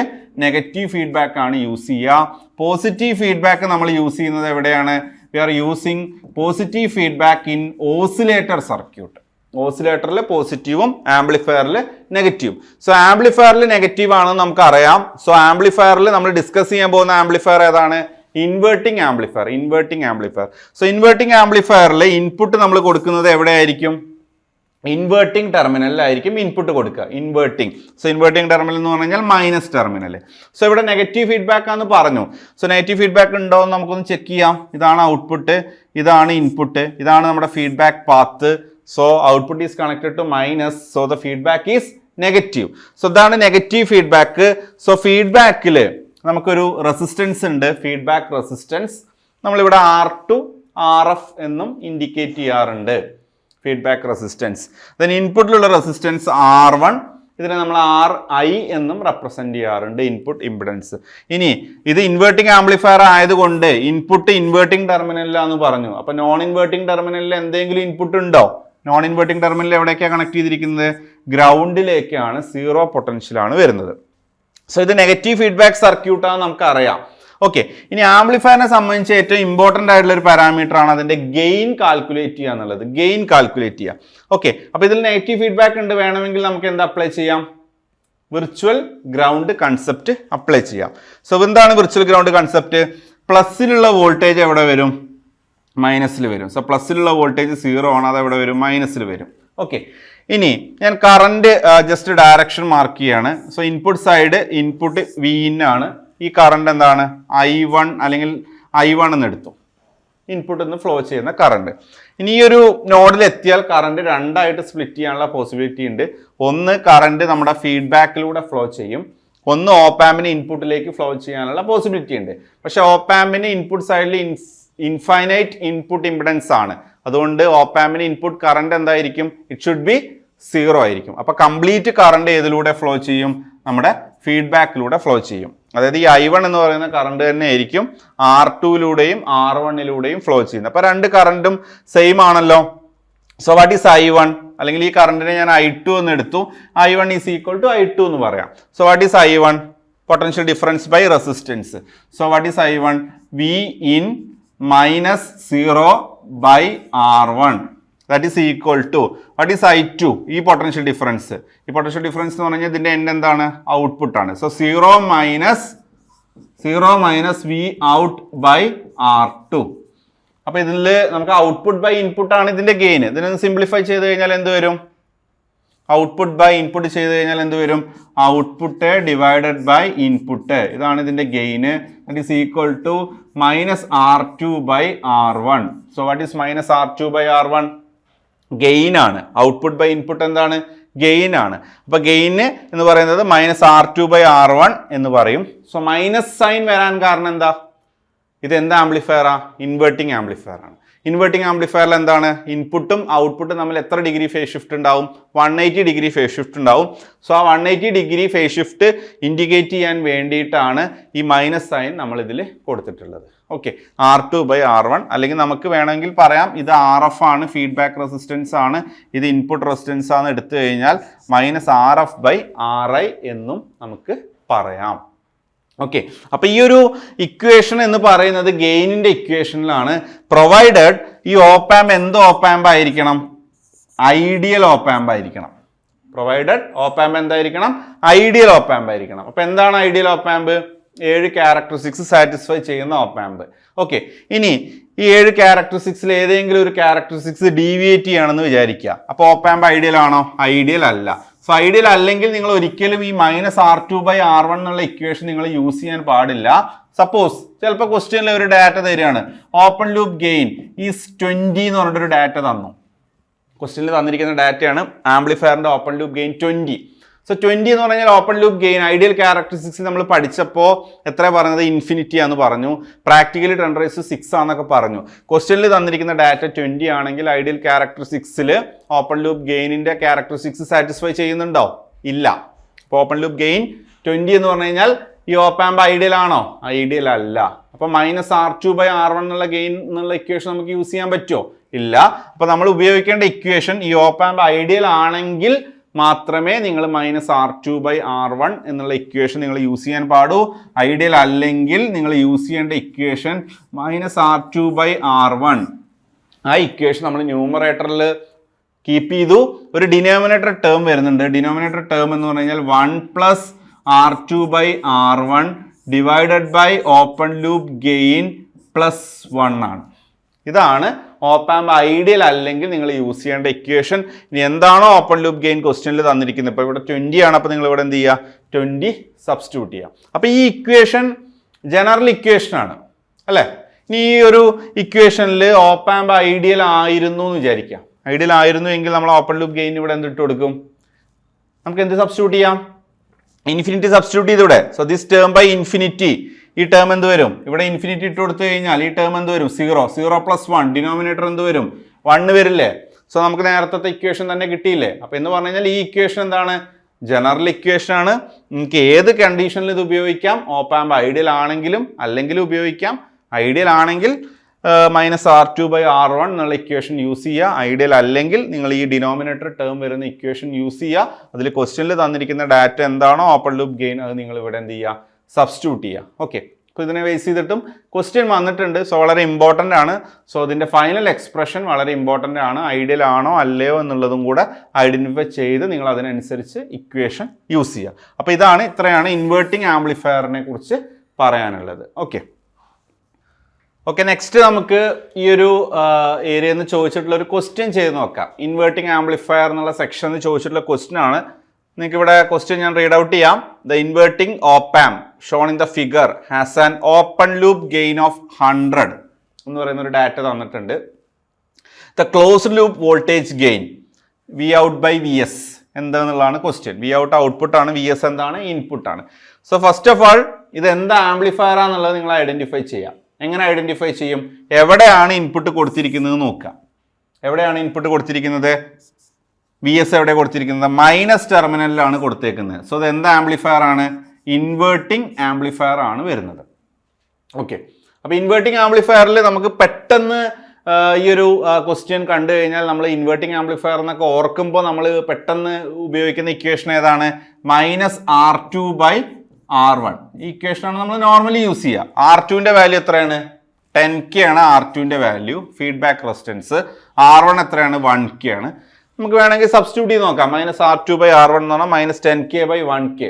നെഗറ്റീവ് ഫീഡ്ബാക്ക് ആണ് യൂസ് ചെയ്യുക. പോസിറ്റീവ് ഫീഡ്ബാക്ക് നമ്മൾ യൂസ് ചെയ്യുന്നത് എവിടെയാണ്? We are using positive feedback in oscillator circuit. ഓസിലേറ്ററിൽ പോസിറ്റീവും ആംപ്ലിഫയറിൽ നെഗറ്റീവും. സോ ആംപ്ലിഫയറിൽ നെഗറ്റീവ് ആണെന്ന് നമുക്കറിയാം. സോ ആംപ്ലിഫയറിൽ നമ്മൾ ഡിസ്കസ് ചെയ്യാൻ പോകുന്ന ആംപ്ലിഫയർ ഏതാണ്? Inverting amplifier. Inverting amplifier. So inverting ആംപ്ലിഫയറിൽ ഇൻപുട്ട് നമ്മൾ കൊടുക്കുന്നത് എവിടെയായിരിക്കും? ഇൻവേർട്ടിംഗ് ടെർമിനലിലായിരിക്കും ഇൻപുട്ട് കൊടുക്കുക. ഇൻവേർട്ടിംഗ്. സോ ഇൻവേർട്ടിംഗ് ടെർമിനൽ എന്ന് പറഞ്ഞു കഴിഞ്ഞാൽ മൈനസ് ടെർമിനൽ. സോ ഇവിടെ നെഗറ്റീവ് ഫീഡ്ബാക്ക് ആണെന്ന് പറഞ്ഞു. സോ നെഗറ്റീവ് ഫീഡ്ബാക്ക് ഉണ്ടോ എന്ന് നമുക്കൊന്ന് ചെക്ക് ചെയ്യാം. ഇതാണ് ഔട്ട്പുട്ട്, ഇതാണ് ഇൻപുട്ട്, ഇതാണ് നമ്മുടെ feedback path. So output is connected to minus, so the feedback is negative. So ഇതാണ് നെഗറ്റീവ് ഫീഡ്ബാക്ക്. സോ ഫീഡ്ബാക്കിൽ നമുക്കൊരു റെസിസ്റ്റൻസ് ഉണ്ട്, ഫീഡ്ബാക്ക് റെസിസ്റ്റൻസ്. നമ്മളിവിടെ R2 RF എന്നും ഇൻഡിക്കേറ്റ് ചെയ്യാറുണ്ട്, ഫീഡ്ബാക്ക് റെസിസ്റ്റൻസ്. ദെൻ ഇൻപുട്ടിലുള്ള റെസിസ്റ്റൻസ് R1, ഇതിനെ നമ്മൾ RI എന്നും റെപ്രസെന്റ് ചെയ്യാറുണ്ട്, ഇൻപുട്ട് ഇംപിഡൻസ്. ഇനി ഇത് ഇൻവേർട്ടിംഗ് ആംപ്ലിഫയർ ആയതുകൊണ്ട് ഇൻപുട്ട് ഇൻവേർട്ടിംഗ് ടെർമിനലിലാന്ന് പറഞ്ഞു. അപ്പോൾ നോൺ ഇൻവേർട്ടിംഗ് ടെർമിനലിൽ എന്തെങ്കിലും ഇൻപുട്ട് ഉണ്ടോ? നോൺ ഇൻവേർട്ടിംഗ് ടെർമിനൽ എവിടേക്കാണ് കണക്ട് ചെയ്തിരിക്കുന്നത്? ഗ്രൗണ്ടിലേക്കാണ്. 0 പൊട്ടൻഷ്യലാണ് വരുന്നത്. സോ ഇത് നെഗറ്റീവ് ഫീഡ്ബാക്ക് സർക്യൂട്ടാണ് നമുക്കറിയാം. ഓക്കെ, ഇനി ആംപ്ലിഫയറിനെ സംബന്ധിച്ച് ഏറ്റവും ഇമ്പോർട്ടൻ്റ് ആയിട്ടുള്ള ഒരു പാരാമീറ്റർ ആണ് അതിൻ്റെ ഗെയിൻ കാൽക്കുലേറ്റ് ചെയ്യുക എന്നുള്ളത്. ഗെയിൻ കാൽക്കുലേറ്റ് ചെയ്യുക. ഓക്കെ, അപ്പോൾ ഇതിൽ നെഗറ്റീവ് ഫീഡ്ബാക്ക് ഉണ്ട്, വേണമെങ്കിൽ നമുക്ക് എന്താ അപ്ലൈ ചെയ്യാം? വിർച്വൽ ഗ്രൗണ്ട് കൺസെപ്റ്റ് അപ്ലൈ ചെയ്യാം. സോ എന്താണ് വിർച്വൽ ഗ്രൗണ്ട് കൺസെപ്റ്റ്? പ്ലസ്സിലുള്ള വോൾട്ടേജ് എവിടെ വരും? മൈനസിൽ വരും. സോ പ്ലസ്സിലുള്ള വോൾട്ടേജ് 0 ആണ്, അത് എവിടെ വരും? മൈനസിൽ വരും. ഓക്കെ, ഇനി ഞാൻ കറണ്ട് ജസ്റ്റ് ഡയറക്ഷൻ മാർക്ക് ചെയ്യാണ്. So input side input Vin ആണ്. ഈ കറണ്ട് എന്താണ്? I1 അല്ലെങ്കിൽ I1 എന്ന് എടുത്തു, ഇൻപുട്ടിൽ നിന്ന് ഫ്ലോ ചെയ്യുന്ന കറണ്ട്. ഇനി ഈ ഒരു നോഡിൽ എത്തിയാൽ കറണ്ട് 2ആയിട്ട് സ്പ്ലിറ്റ് ചെയ്യാനുള്ള പോസിബിലിറ്റി ഉണ്ട്. ഒന്ന് കറണ്ട് നമ്മുടെ ഫീഡ്ബാക്കിലൂടെ ഫ്ലോ ചെയ്യും, ഒന്ന് ഓപ്പാമ്പിന് ഇൻപുട്ടിലേക്ക് ഫ്ലോ ചെയ്യാനുള്ള പോസിബിലിറ്റി ഉണ്ട്. പക്ഷെ ഓപ്പാമ്പിന് ഇൻപുട്ട് സൈഡിൽ ഇൻഫൈനൈറ്റ് ഇൻപുട്ട് ഇംപിഡൻസ് ആണ്. അതുകൊണ്ട് ഓപ്പാമ്പിന് ഇൻപുട്ട് കറണ്ട് എന്തായിരിക്കും? ഇറ്റ് ഷുഡ് ബി 0 ആയിരിക്കും. അപ്പോൾ കംപ്ലീറ്റ് കറണ്ട് ഏതിലൂടെ ഫ്ലോ ചെയ്യും? നമ്മുടെ ഫീഡ്ബാക്കിലൂടെ ഫ്ലോ ചെയ്യും. അതായത് ഈ I1 എന്ന് പറയുന്ന കറണ്ട് തന്നെ ആയിരിക്കും R2യിലൂടെയും R1യിലൂടെയും ഫ്ലോ ചെയ്യുന്നത്. അപ്പോൾ 2 കറണ്ടും സെയിം ആണല്ലോ. So what is I1? അല്ലെങ്കിൽ ഈ കറണ്ടിനെ ഞാൻ I2 എന്ന് എടുത്തു. I1 is equal to I2 എന്ന് പറയാം. So what is I1? Potential difference by resistance. So what is I1? V in minus 0/R1 that is equal to what is I2 ഈ potential difference എന്ന് പറഞ്ഞു കഴിഞ്ഞാൽ ഇതിന്റെ end എന്താണ് output ആണ് so 0 minus V out by R2 അപ്പൊ ഇതിൽ നമുക്ക് ഔട്ട്പുട്ട് ബൈ ഇൻപുട്ട് ആണ് ഇതിന്റെ ഗെയിൻ ഇതിനൊന്ന് സിംപ്ലിഫൈ ചെയ്ത് കഴിഞ്ഞാൽ എന്ത് വരും ഔട്ട്പുട്ട് ബൈ ഇൻപുട്ട് ചെയ്ത് കഴിഞ്ഞാൽ എന്ത് വരും ഔട്ട്പുട്ട് ഡിവൈഡഡ് ബൈ ഇൻപുട്ട് ഇതാണ് ഇതിന്റെ gain that is equal to minus R2/R1 so what is minus R2/R1 gain ആണ് ഔട്ട്പുട്ട് ബൈ ഇൻപുട്ട് എന്താണ് ഗെയിൻ ആണ് അപ്പൊ ഗെയിന് എന്ന് പറയുന്നത് മൈനസ് R2/R1 എന്ന് പറയും സോ മൈനസ് സൈൻ വരാൻ കാരണം എന്താ ഇത് എന്താ ആംപ്ലിഫയറാ ഇൻവേർട്ടിംഗ് ആംപ്ലിഫയർ ആണ് ഇൻവേർട്ടിംഗ് ആംപ്ലിഫയറിൽ എന്താണ് ഇൻപുട്ടും ഔട്ട്പുട്ടും തമ്മിൽ എത്ര ഡിഗ്രി ഫേസ് ഷിഫ്റ്റ് ഉണ്ടാവും 180 ഡിഗ്രി ഫേസ് ഷിഫ്റ്റ് ഉണ്ടാവും സോ ആ 180 ഡിഗ്രി ഫേസ് ഷിഫ്റ്റ് ഇൻഡിക്കേറ്റ് ചെയ്യാൻ വേണ്ടിയിട്ടാണ് ഈ മൈനസ് സൈൻ നമ്മൾ ഇതിൽ കൊടുത്തിട്ടുള്ളത് ഓക്കെ R2/R1 അല്ലെങ്കിൽ നമുക്ക് വേണമെങ്കിൽ പറയാം ഇത് RF ആണ് ഫീഡ്ബാക്ക് റെസിസ്റ്റൻസ് ആണ് ഇത് ഇൻപുട്ട് റെസിസ്റ്റൻസ് ആണ് എടുത്തു കഴിഞ്ഞാൽ മൈനസ് RF/RI എന്നും നമുക്ക് പറയാം ഓക്കെ അപ്പൊ ഈ ഒരു ഇക്വേഷൻ എന്ന് പറയുന്നത് ഗെയിനിന്റെ ഇക്വേഷനിലാണ് പ്രൊവൈഡഡ് ഈ ഓപ്പാമ്പ് എന്ത് ഓപ്പാമ്പ് ആയിരിക്കണം ഐഡിയൽ ഓപ്പാമ്പ് ആയിരിക്കണം പ്രൊവൈഡഡ് ഓപ്പാമ്പ് എന്തായിരിക്കണം ഐഡിയൽ ഓപ്പാമ്പ് ആയിരിക്കണം അപ്പൊ എന്താണ് ഐഡിയൽ ഓപ്പാമ്പ് 7 ക്യാരക്ടറിസ്റ്റിക്സ് സാറ്റിസ്ഫൈ ചെയ്യുന്ന ഓപ്പാമ്പ് ഓക്കെ ഇനി ഈ 7 ക്യാരക്ടറിസ്റ്റിക്സിൽ ഏതെങ്കിലും ഒരു ക്യാരക്ടറിസ്റ്റിക്സ് ഡീവിയേറ്റ് ചെയ്യണമെന്ന് വിചാരിക്കുക അപ്പൊ ഓപ്പാമ്പ് ഐഡിയൽ ആണോ ഐഡിയൽ അല്ല സോ ഐഡിയൽ അല്ലെങ്കിൽ നിങ്ങൾ ഒരിക്കലും ഈ മൈനസ് R2/R1 എന്നുള്ള ഇക്വേഷൻ നിങ്ങൾ യൂസ് ചെയ്യാൻ പാടില്ല സപ്പോസ് ചിലപ്പോൾ ക്വസ്റ്റ്യനിൽ ഒരു ഡാറ്റ തരികയാണ് ഓപ്പൺ ലൂപ്പ് ഗെയിൻ ഈസ് 20 എന്ന് പറഞ്ഞിട്ടൊരു ഡാറ്റ തന്നു ക്വസ്റ്റ്യനിൽ തന്നിരിക്കുന്ന ഡാറ്റയാണ് ആംപ്ലിഫയറിന്റെ ഓപ്പൺ ലൂപ്പ് ഗെയിൻ 20 സോ 20 എന്ന് പറഞ്ഞാൽ open loop gain ideal characteristics നമ്മൾ പഠിച്ചപ്പോൾ എത്ര പറഞ്ഞത് ഇൻഫിനിറ്റി ആണെന്ന് പറഞ്ഞു പ്രാക്ടിക്കലി 10⁶ ആണെന്നൊക്കെ പറഞ്ഞു ക്വസ്റ്റ്യനിൽ തന്നിരിക്കുന്ന ഡാറ്റ 20 ആണെങ്കിൽ ഐഡിയൽ ക്യാരക്ടറിസ്റ്റിക്സിൽ ഓപ്പൺ ലൂപ്പ് ഗെയിനിന്റെ ക്യാരക്ടറിസ്റ്റിക്സ് സാറ്റിസ്ഫൈ ചെയ്യുന്നുണ്ടോ ഇല്ല അപ്പോൾ ഓപ്പൺ ലൂപ്പ് ഗെയിൻ 20 എന്ന് പറഞ്ഞു കഴിഞ്ഞാൽ ഈ ഓപ്പാമ്പ് ഐഡിയൽ ആണോ ഐഡിയൽ അല്ല അപ്പോൾ മൈനസ് R2/R1 എന്നുള്ള ഗെയിൻ എന്നുള്ള ഇക്വേഷൻ നമുക്ക് യൂസ് ചെയ്യാൻ പറ്റുമോ ഇല്ല അപ്പോൾ നമ്മൾ ഉപയോഗിക്കേണ്ട ഇക്വേഷൻ ഈ ഓപ്പാമ്പ് ഐഡിയൽ ആണെങ്കിൽ മാത്രമേ നിങ്ങൾ മൈനസ് R2/R1 എന്നുള്ള ഇക്വേഷൻ നിങ്ങൾ യൂസ് ചെയ്യാൻ പാടൂ ഐഡിയൽ അല്ലെങ്കിൽ നിങ്ങൾ യൂസ് ചെയ്യേണ്ട ഇക്വേഷൻ മൈനസ് R2/R1 ആ ഇക്വേഷൻ നമ്മൾ ന്യൂമറേറ്ററിൽ കീപ്പ് ചെയ്തു ഒരു ഡിനോമിനേറ്റർ ടേം വരുന്നുണ്ട് ഡിനോമിനേറ്റർ ടേം എന്ന് പറഞ്ഞു കഴിഞ്ഞാൽ 1 + R2/R1 divided by open loop gain +1 ആണ് ഇതാണ് ഓപ്പാമ്പ് ഐഡിയൽ അല്ലെങ്കിൽ നിങ്ങൾ യൂസ് ചെയ്യേണ്ട ഇക്വേഷൻ ഇനി എന്താണോ ഓപ്പൺ ലൂപ്പ് ഗെയിൻ ക്വസ്റ്റ്യനിൽ തന്നിരിക്കുന്നത് ഇപ്പോൾ ഇവിടെ 20 ആണ് അപ്പോൾ നിങ്ങൾ ഇവിടെ എന്ത് ചെയ്യുക 20 സബ്സ്റ്റിറ്റ്യൂട്ട് ചെയ്യുക അപ്പോൾ ഈ ഇക്വേഷൻ ജനറൽ ഇക്വേഷൻ ആണ് അല്ലേ ഇനി ഈ ഒരു ഇക്വേഷനിൽ ഓപ്പാമ്പ് ഐഡിയൽ ആയിരുന്നു എന്ന് വിചാരിക്കാം ഐഡിയൽ ആയിരുന്നു എങ്കിൽ നമ്മൾ ഓപ്പൺ ലൂപ്പ് ഗെയിൻ ഇവിടെ എന്തിട്ട് കൊടുക്കും നമുക്ക് എന്ത് സബ്സ്റ്റിറ്റ്യൂട്ട് ചെയ്യാം ഇൻഫിനിറ്റി സബ്സ്റ്റിറ്റ്യൂട്ട് ചെയ്തൂടെ so this term by infinity ഈ ടേം എന്ത് വരും ഇവിടെ ഇൻഫിനിറ്റി ഇട്ട് കൊടുത്തു കഴിഞ്ഞാൽ ഈ ടേം എന്ത് വരും 0 + 1 ഡിനോമിനേറ്റർ എന്ത് വരും 1 വരില്ലേ സോ നമുക്ക് നേരത്തെ ഇക്വേഷൻ തന്നെ കിട്ടിയില്ലേ അപ്പോൾ എന്ന് പറഞ്ഞു കഴിഞ്ഞാൽ ഈ ഇക്വേഷൻ എന്താണ് ജനറൽ ഇക്വേഷൻ ആണ് നിങ്ങൾക്ക് ഏത് കണ്ടീഷനിൽ ഇത് ഉപയോഗിക്കാം ഓപ്പാമ്പ് ഐഡിയൽ ആണെങ്കിലും അല്ലെങ്കിലും ഉപയോഗിക്കാം ഐഡിയൽ ആണെങ്കിൽ മൈനസ് R2/R1 എന്നുള്ള ഇക്വേഷൻ യൂസ് ചെയ്യുക ഐഡിയൽ അല്ലെങ്കിൽ നിങ്ങൾ ഈ ഡിനോമിനേറ്റർ ടേം വരുന്ന ഇക്വേഷൻ യൂസ് ചെയ്യുക അതിൽ ക്വസ്റ്റ്യനിൽ തന്നിരിക്കുന്ന ഡാറ്റ എന്താണോ ഓപ്പൺ ലൂപ്പ് ഗെയിൻ അത് നിങ്ങൾ ഇവിടെ എന്ത് ചെയ്യുക സബ്സ്റ്റിറ്റ്യൂട്ട് ചെയ്യുക ഓക്കെ അപ്പോൾ ഇതിനെ ബേസ് ചെയ്തിട്ടും ക്വസ്റ്റ്യൻ വന്നിട്ടുണ്ട് സോ വളരെ ഇമ്പോർട്ടൻ്റ് ആണ് സോ അതിൻ്റെ ഫൈനൽ എക്സ്പ്രഷൻ വളരെ ഇമ്പോർട്ടൻ്റ് ആണ് ഐഡിയൽ ആണോ അല്ലയോ എന്നുള്ളതും കൂടെ ഐഡൻറ്റിഫൈ ചെയ്ത് നിങ്ങൾ അതിനനുസരിച്ച് ഇക്വേഷൻ യൂസ് ചെയ്യുക അപ്പോൾ ഇത്രയാണ് ഇൻവേർട്ടിംഗ് ആംപ്ലിഫയറിനെ കുറിച്ച് പറയാനുള്ളത് ഓക്കെ നെക്സ്റ്റ് നമുക്ക് ഈ ഒരു ഏരിയയിൽ നിന്ന് ചോദിച്ചിട്ടുള്ള ഒരു ക്വസ്റ്റ്യൻ ചെയ്ത് നോക്കാം ഇൻവേർട്ടിംഗ് ആംപ്ലിഫയർ എന്നുള്ള സെക്ഷനിൽ ചോദിച്ചിട്ടുള്ള ക്വസ്റ്റ്യൻ ആണ് നിങ്ങൾക്ക് ഇവിടെ ക്വസ്റ്റ്യൻ ഞാൻ റീഡ് ഔട്ട് ചെയ്യാം the inverting op amp shown in the figure has an open loop gain of 100 എന്ന് പറയുന്ന ഒരു ഡാറ്റ തന്നിട്ടുണ്ട് the closed loop voltage gain Vout/Vs എന്താണെന്നുള്ളതാണ് ക്വസ്റ്റ്യൻ Vout ഔട്ട്പുട്ട് ആണ് Vs എന്താണ് ഇൻപുട്ട് ആണ് സോ ഫസ്റ്റ് ഓഫ് ആൾ ഇത് എന്താ ആംപ്ലിഫയർ ആണെന്നുള്ളത് നിങ്ങൾ ഐഡന്റിഫൈ ചെയ്യാം എങ്ങനെ ഐഡന്റിഫൈ ചെയ്യും എവിടെയാണ് ഇൻപുട്ട് കൊടുത്തിരിക്കുന്നത് നോക്കാം എവിടെയാണ് ഇൻപുട്ട് കൊടുത്തിരിക്കുന്നത് Vs എവിടെ കൊടുത്തിരിക്കുന്നത് മൈനസ് ടെർമിനലിലാണ് കൊടുത്തേക്കുന്നത് സോ അത് എന്താ ആംപ്ലിഫയർ ആണ് ഇൻവേർട്ടിംഗ് ആംപ്ലിഫയർ ആണ് വരുന്നത് ഓക്കെ അപ്പോൾ ഇൻവേർട്ടിംഗ് ആംപ്ലിഫയറിൽ നമുക്ക് പെട്ടെന്ന് ഈ ഒരു ക്വസ്റ്റ്യൻ കണ്ടു കഴിഞ്ഞാൽ നമ്മൾ ഇൻവേർട്ടിംഗ് ആംപ്ലിഫയർ എന്നൊക്കെ ഓർക്കുമ്പോൾ നമ്മൾ പെട്ടെന്ന് ഉപയോഗിക്കുന്ന ഇക്വേഷൻ ഏതാണ് മൈനസ് R2/R1 ഈ ഇക്വേഷനാണ് നമ്മൾ നോർമലി യൂസ് ചെയ്യുക R2ന്റെ വാല്യൂ എത്രയാണ് 10K ആണ് R2ന്റെ വാല്യൂ. ഫീഡ്ബാക്ക് റെസിസ്റ്റൻസ് R1 എത്രയാണ്? 1K ആണ്. നമുക്ക് വേണമെങ്കിൽ സബ്സ്റ്റിറ്റ്യൂട്ട് ചെയ്ത് നോക്കാം. -R2/R1 എന്ന് പറഞ്ഞാൽ -10K/1K.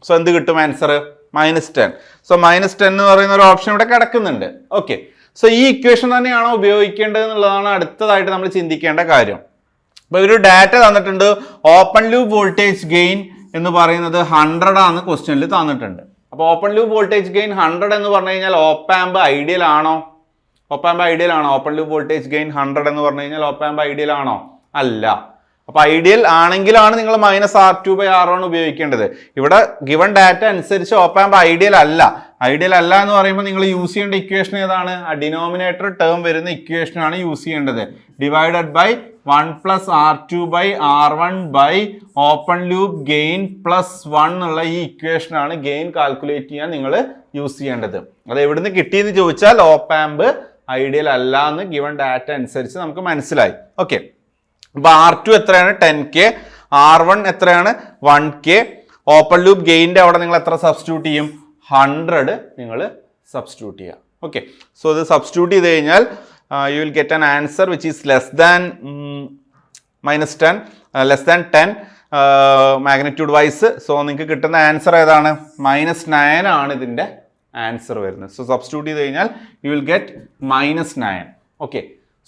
സോ എന്ത് കിട്ടും ആൻസർ? -10. സോ -10 എന്ന് പറയുന്ന ഒരു ഓപ്ഷൻ ഇവിടെ കിടക്കുന്നുണ്ട്. ഓക്കെ, സോ ഈ ഇക്വേഷൻ തന്നെയാണോ ഉപയോഗിക്കേണ്ടത് എന്നുള്ളതാണ് അടുത്തതായിട്ട് നമ്മൾ ചിന്തിക്കേണ്ട കാര്യം. അപ്പോൾ ഒരു ഡാറ്റ തന്നിട്ടുണ്ട്. ഓപ്പൺ ലൂപ്പ് വോൾട്ടേജ് ഗെയിൻ എന്ന് പറയുന്നത് 100 ആണ് ക്വസ്റ്റ്യനിൽ തന്നിട്ടുണ്ട്. അപ്പോൾ ഓപ്പൺ ലൂപ്പ് വോൾട്ടേജ് ഗെയിൻ 100 എന്ന് പറഞ്ഞു കഴിഞ്ഞാൽ ഓപ്പ് ആമ്പ് ഐഡിയൽ ആണോ? ഓപ്പ് ആമ്പ് ഐഡിയൽ ആണോ? ഓപ്പൺ ലൂപ്പ് വോൾട്ടേജ് ഗെയിൻ 100 എന്ന് പറഞ്ഞു കഴിഞ്ഞാൽ ഓപ്പ് ആമ്പ് ഐഡിയൽ ആണോ? അല്ല. അപ്പോൾ ഐഡിയൽ ആണെങ്കിലാണ് നിങ്ങൾ -R2/R1 ഉപയോഗിക്കേണ്ടത്. ഇവിടെ ഗിവൺ ഡാറ്റ അനുസരിച്ച് ഓപ്പ് ആമ്പ് ഐഡിയൽ അല്ല. ഐഡിയൽ അല്ല എന്ന് പറയുമ്പോൾ നിങ്ങൾ യൂസ് ചെയ്യേണ്ട ഇക്വേഷൻ ഏതാണ്? ആ ഡിനോമിനേറ്റർ ടേം വരുന്ന ഇക്വേഷനാണ് യൂസ് ചെയ്യേണ്ടത്. Divided by 1 + R2/R1 by open loop gain +1 എന്നുള്ള ഈ ഇക്വേഷനാണ് ഗെയിൻ കാൽക്കുലേറ്റ് ചെയ്യാൻ നിങ്ങൾ യൂസ് ചെയ്യേണ്ടത്. അത് എവിടുന്ന് കിട്ടിയെന്ന് ചോദിച്ചാൽ ഓപ്പ് ആമ്പ് ഐഡിയൽ അല്ല എന്ന് ഗിവൺ ഡാറ്റ അനുസരിച്ച് നമുക്ക് മനസ്സിലായി. ഓക്കെ, അപ്പോൾ R2 എത്രയാണ്? 10K. R1 എത്രയാണ്? 1K. ഓപ്പൺ ലൂപ്പ് ഗെയിൻ്റെ അവിടെ നിങ്ങൾ എത്ര സബ്സ്റ്റിറ്റ്യൂട്ട് ചെയ്യും? 100 നിങ്ങൾ സബ്സ്റ്റിറ്റ്യൂട്ട് ചെയ്യുക. ഓക്കെ, സോ ഇത് സബ്സ്റ്റിറ്റ്യൂട്ട് ചെയ്ത് കഴിഞ്ഞാൽ you will get an answer which is less than -10 magnitude wise. So നിങ്ങൾക്ക് കിട്ടുന്ന ആൻസർ ഏതാണ്? -9 ആണ് ഇതിൻ്റെ ആൻസർ വരുന്നത്. സോ സബ്സ്റ്റിറ്റ്യൂട്ട് ചെയ്ത് കഴിഞ്ഞാൽ you will get -9. Okay,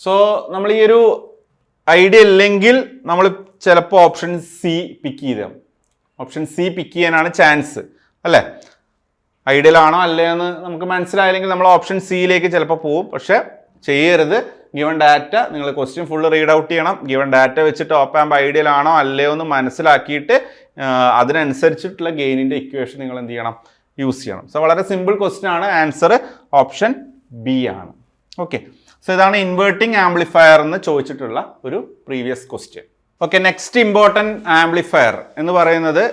so നമ്മൾ ഈ ഒരു ഐഡിയ ഇല്ലെങ്കിൽ നമ്മൾ ചിലപ്പോൾ ഓപ്ഷൻ സി പിക്ക് ചെയ്താൽ ഓപ്ഷൻ സി പിക്ക് ചെയ്യാനാണ് ചാൻസ് അല്ലേ? ഐഡിയൽ ആണോ അല്ലേ എന്ന് നമുക്ക് മനസ്സിലായില്ലെങ്കിൽ നമ്മൾ ഓപ്ഷൻ സിയിലേക്ക് ചിലപ്പോൾ പോകും. പക്ഷേ ചെയ്യരുത്. ഗിവൺ ഡാറ്റ നിങ്ങൾ ക്വസ്റ്റ്യൻ ഫുള്ള് റീഡ് ഔട്ട് ചെയ്യണം. ഗിവൺ ഡാറ്റ വെച്ചിട്ട് ഓപ്പ് ആമ്പ് ഐഡിയൽ ആണോ അല്ലയോ എന്ന് മനസ്സിലാക്കിയിട്ട് അതിനനുസരിച്ചിട്ടുള്ള ഗെയിനിൻ്റെ ഇക്വേഷൻ നിങ്ങൾ എന്ത് ചെയ്യണം? യൂസ് ചെയ്യണം. സോ വളരെ സിമ്പിൾ ക്വസ്റ്റ്യൻ ആണ്. ആൻസർ ഓപ്ഷൻ ബി ആണ്. ഓക്കെ, സോ ഇതാണ് ഇൻവേർട്ടിംഗ് ആംപ്ലിഫയർ എന്ന് ചോദിച്ചിട്ടുള്ള ഒരു previous question. Okay, next important amplifier എന്ന് പറയുന്നത്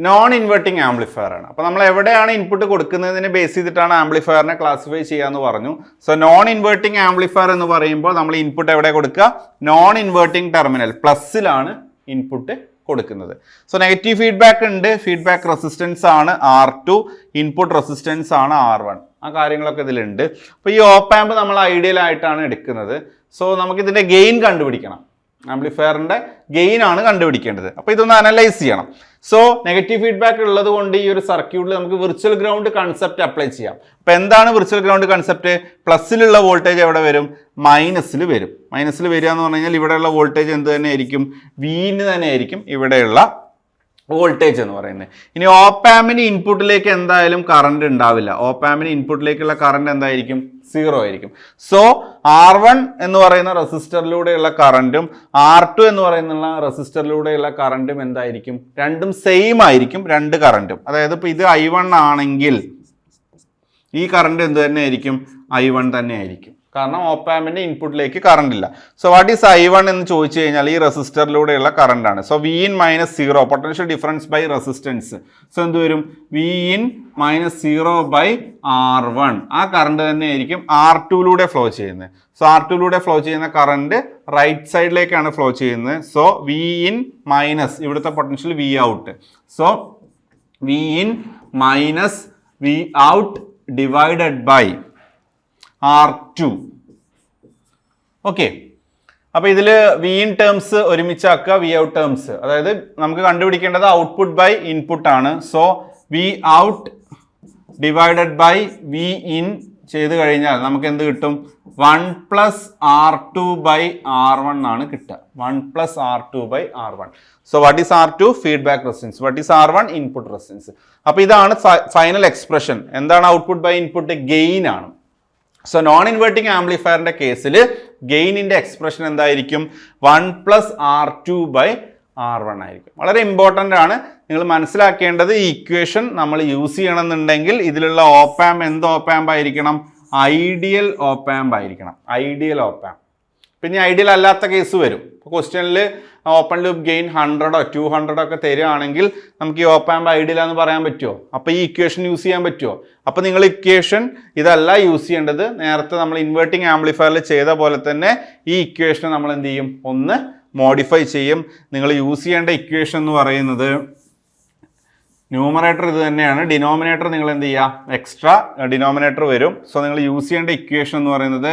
നോൺ ഇൻവേർട്ടിംഗ് ആംപ്ലിഫയർ ആണ്. അപ്പോൾ നമ്മൾ എവിടെയാണ് ഇൻപുട്ട് കൊടുക്കുന്നതിനെ ബേസ് ചെയ്തിട്ടാണ് ആംപ്ലിഫയറിനെ ക്ലാസിഫൈ ചെയ്യാന്ന് പറഞ്ഞു. സോ നോൺ ഇൻവേർട്ടിംഗ് ആംപ്ലിഫയർ എന്ന് പറയുമ്പോൾ നമ്മൾ ഇൻപുട്ട് എവിടെ കൊടുക്കുക? നോൺ ഇൻവേർട്ടിംഗ് ടെർമിനൽ പ്ലസ്സിലാണ് ഇൻപുട്ട് കൊടുക്കുന്നത്. സോ നെഗറ്റീവ് ഫീഡ്ബാക്ക് ഉണ്ട്. ഫീഡ്ബാക്ക് റെസിസ്റ്റൻസ് ആണ് R2, ഇൻപുട്ട് റെസിസ്റ്റൻസ് ആണ് R1. ആ കാര്യങ്ങളൊക്കെ ഇതിലുണ്ട്. അപ്പോൾ ഈ ഓപ്പ് ആമ്പ് നമ്മൾ ഐഡിയൽ ആയിട്ടാണ് എടുക്കുന്നത്. സോ നമുക്കിതിൻ്റെ ഗെയിൻ കണ്ടുപിടിക്കണം. ആംപ്ലിഫയറിൻ്റെ ഗെയിൻ ആണ് കണ്ടുപിടിക്കേണ്ടത്. അപ്പോൾ ഇതൊന്ന് അനലൈസ് ചെയ്യണം. സോ നെഗറ്റീവ് ഫീഡ്ബാക്ക് ഉള്ളത് കൊണ്ട് ഈ ഒരു സർക്യൂട്ടിൽ നമുക്ക് വിർച്വൽ ഗ്രൗണ്ട് കൺസെപ്റ്റ് അപ്ലൈ ചെയ്യാം. അപ്പോൾ എന്താണ് വിർച്വൽ ഗ്രൗണ്ട് കൺസെപ്റ്റ്? പ്ലസ്സിലുള്ള വോൾട്ടേജ് എവിടെ വരും? മൈനസിൽ വരും. മൈനസിൽ വരിക എന്ന് പറഞ്ഞു കഴിഞ്ഞാൽ ഇവിടെയുള്ള വോൾട്ടേജ് എന്ത് തന്നെ ആയിരിക്കും? വീന് തന്നെ ആയിരിക്കും ഇവിടെയുള്ള വോൾട്ടേജ് എന്ന് പറയുന്നത്. ഇനി ഓപ്പ് ആമ്പിന് ഇൻപുട്ടിലേക്ക് എന്തായാലും കറണ്ട് ഉണ്ടാവില്ല. ഓപ്പ് ആമ്പിന് ഇൻപുട്ടിലേക്കുള്ള കറണ്ട് എന്തായിരിക്കും? 0 ആയിരിക്കും. സോ R1 എന്ന് പറയുന്ന റെസിസ്റ്ററിലൂടെയുള്ള കറണ്ടും R2 എന്ന് പറയുന്ന റെസിസ്റ്ററിലൂടെയുള്ള കറണ്ടും എന്തായിരിക്കും? രണ്ടും സെയിം ആയിരിക്കും. രണ്ട് കറണ്ടും, അതായത് ഇപ്പോൾ ഇത് I1 ആണെങ്കിൽ ഈ കറണ്ട് എന്ത് തന്നെ ആയിരിക്കും? I1 തന്നെ ആയിരിക്കും. കാരണം ഓപ്പ് ആമ്പിന്റെ ഇൻപുട്ടിലേക്ക് കറണ്ട് ഇല്ല. സോ വാട്ട് ഈസ് I1 എന്ന് ചോദിച്ചു കഴിഞ്ഞാൽ ഈ റെസിസ്റ്ററിലൂടെയുള്ള കറണ്ട് ആണ്. So Vin - 0 potential difference by resistance. So എന്ത് വരും? Vin - 0/R1. ആ കറണ്ട് തന്നെ ആയിരിക്കും R2ലൂടെ ഫ്ലോ ചെയ്യുന്നത്. സോ R2ലൂടെ ഫ്ലോ ചെയ്യുന്ന കറണ്ട് റൈറ്റ് സൈഡിലേക്കാണ് ഫ്ലോ ചെയ്യുന്നത്. സോ Vin മൈനസ് ഇവിടുത്തെ potential V out. So Vin - V out divided by R2. Okay, അപ്പോൾ ഇതിൽ Vin ടേംസ് ഒരുമിച്ചാക്കുക, V ഔട്ട് ടേംസ്. അതായത് നമുക്ക് കണ്ടുപിടിക്കേണ്ടത് ഔട്ട്പുട്ട് ബൈ ഇൻപുട്ട് ആണ്. So V out divided by Vin ചെയ്ത് കഴിഞ്ഞാൽ നമുക്ക് എന്ത് കിട്ടും? 1 + R2/R1 ആണ് കിട്ടുക. 1 + R2/R1. So what is R2? Feedback resistance. What is R1? Input resistance. അപ്പോൾ ഇതാണ് ഫൈനൽ എക്സ്പ്രഷൻ. എന്താണ് ഔട്ട്പുട്ട് ബൈ ഇൻപുട്ട്? ഗെയിൻ ആണ്. സോ നോൺ ഇൻവേർട്ടിംഗ് ആംപ്ലിഫയറിന്റെ കേസിൽ ഗെയിനിന്റെ എക്സ്പ്രഷൻ എന്തായിരിക്കും? 1 + R2/R1 ആയിരിക്കും. വളരെ ഇമ്പോർട്ടൻ്റ് ആണ്. നിങ്ങൾ മനസ്സിലാക്കേണ്ടത് ഈ ഇക്വേഷൻ നമ്മൾ യൂസ് ചെയ്യണമെന്നുണ്ടെങ്കിൽ ഇതിലുള്ള ഓപ്പ് ആമ്പ് എന്ത് ഓപ്പ് ആമ്പ് ആയിരിക്കണം? ഐഡിയൽ ഓപ്പ് ആമ്പ് ആയിരിക്കണം. Ideal op amp. പിന്നെ ഐഡിയൽ അല്ലാത്ത കേസ് വരും. ഇപ്പോൾ ക്വസ്റ്റ്യനിൽ ഓപ്പൺ ലൂപ്പ് ഗെയിൻ 100 or 200 ഒക്കെ തരികയാണെങ്കിൽ നമുക്ക് ഈ ഓപ്പ് ആമ്പ് ഐഡിയൽ എന്ന് പറയാൻ പറ്റുമോ? അപ്പോൾ ഈ ഇക്വേഷൻ യൂസ് ചെയ്യാൻ പറ്റുമോ? അപ്പോൾ നിങ്ങൾ ഇക്വേഷൻ ഇതല്ല യൂസ് ചെയ്യേണ്ടത്. നേരത്തെ നമ്മൾ ഇൻവേർട്ടിംഗ് ആംപ്ലിഫയറിൽ ചെയ്ത പോലെ തന്നെ ഈ ഇക്വേഷൻ നമ്മൾ എന്ത് ചെയ്യും? ഒന്ന് മോഡിഫൈ ചെയ്യും. നിങ്ങൾ യൂസ് ചെയ്യേണ്ട ഇക്വേഷൻ എന്ന് പറയുന്നത് ന്യൂമറേറ്റർ ഇത് തന്നെയാണ്. ഡിനോമിനേറ്റർ നിങ്ങൾ എന്ത് ചെയ്യുക, എക്സ്ട്രാ ഡിനോമിനേറ്റർ വരും. സോ നിങ്ങൾ യൂസ് ചെയ്യേണ്ട ഇക്വേഷൻ എന്ന് പറയുന്നത്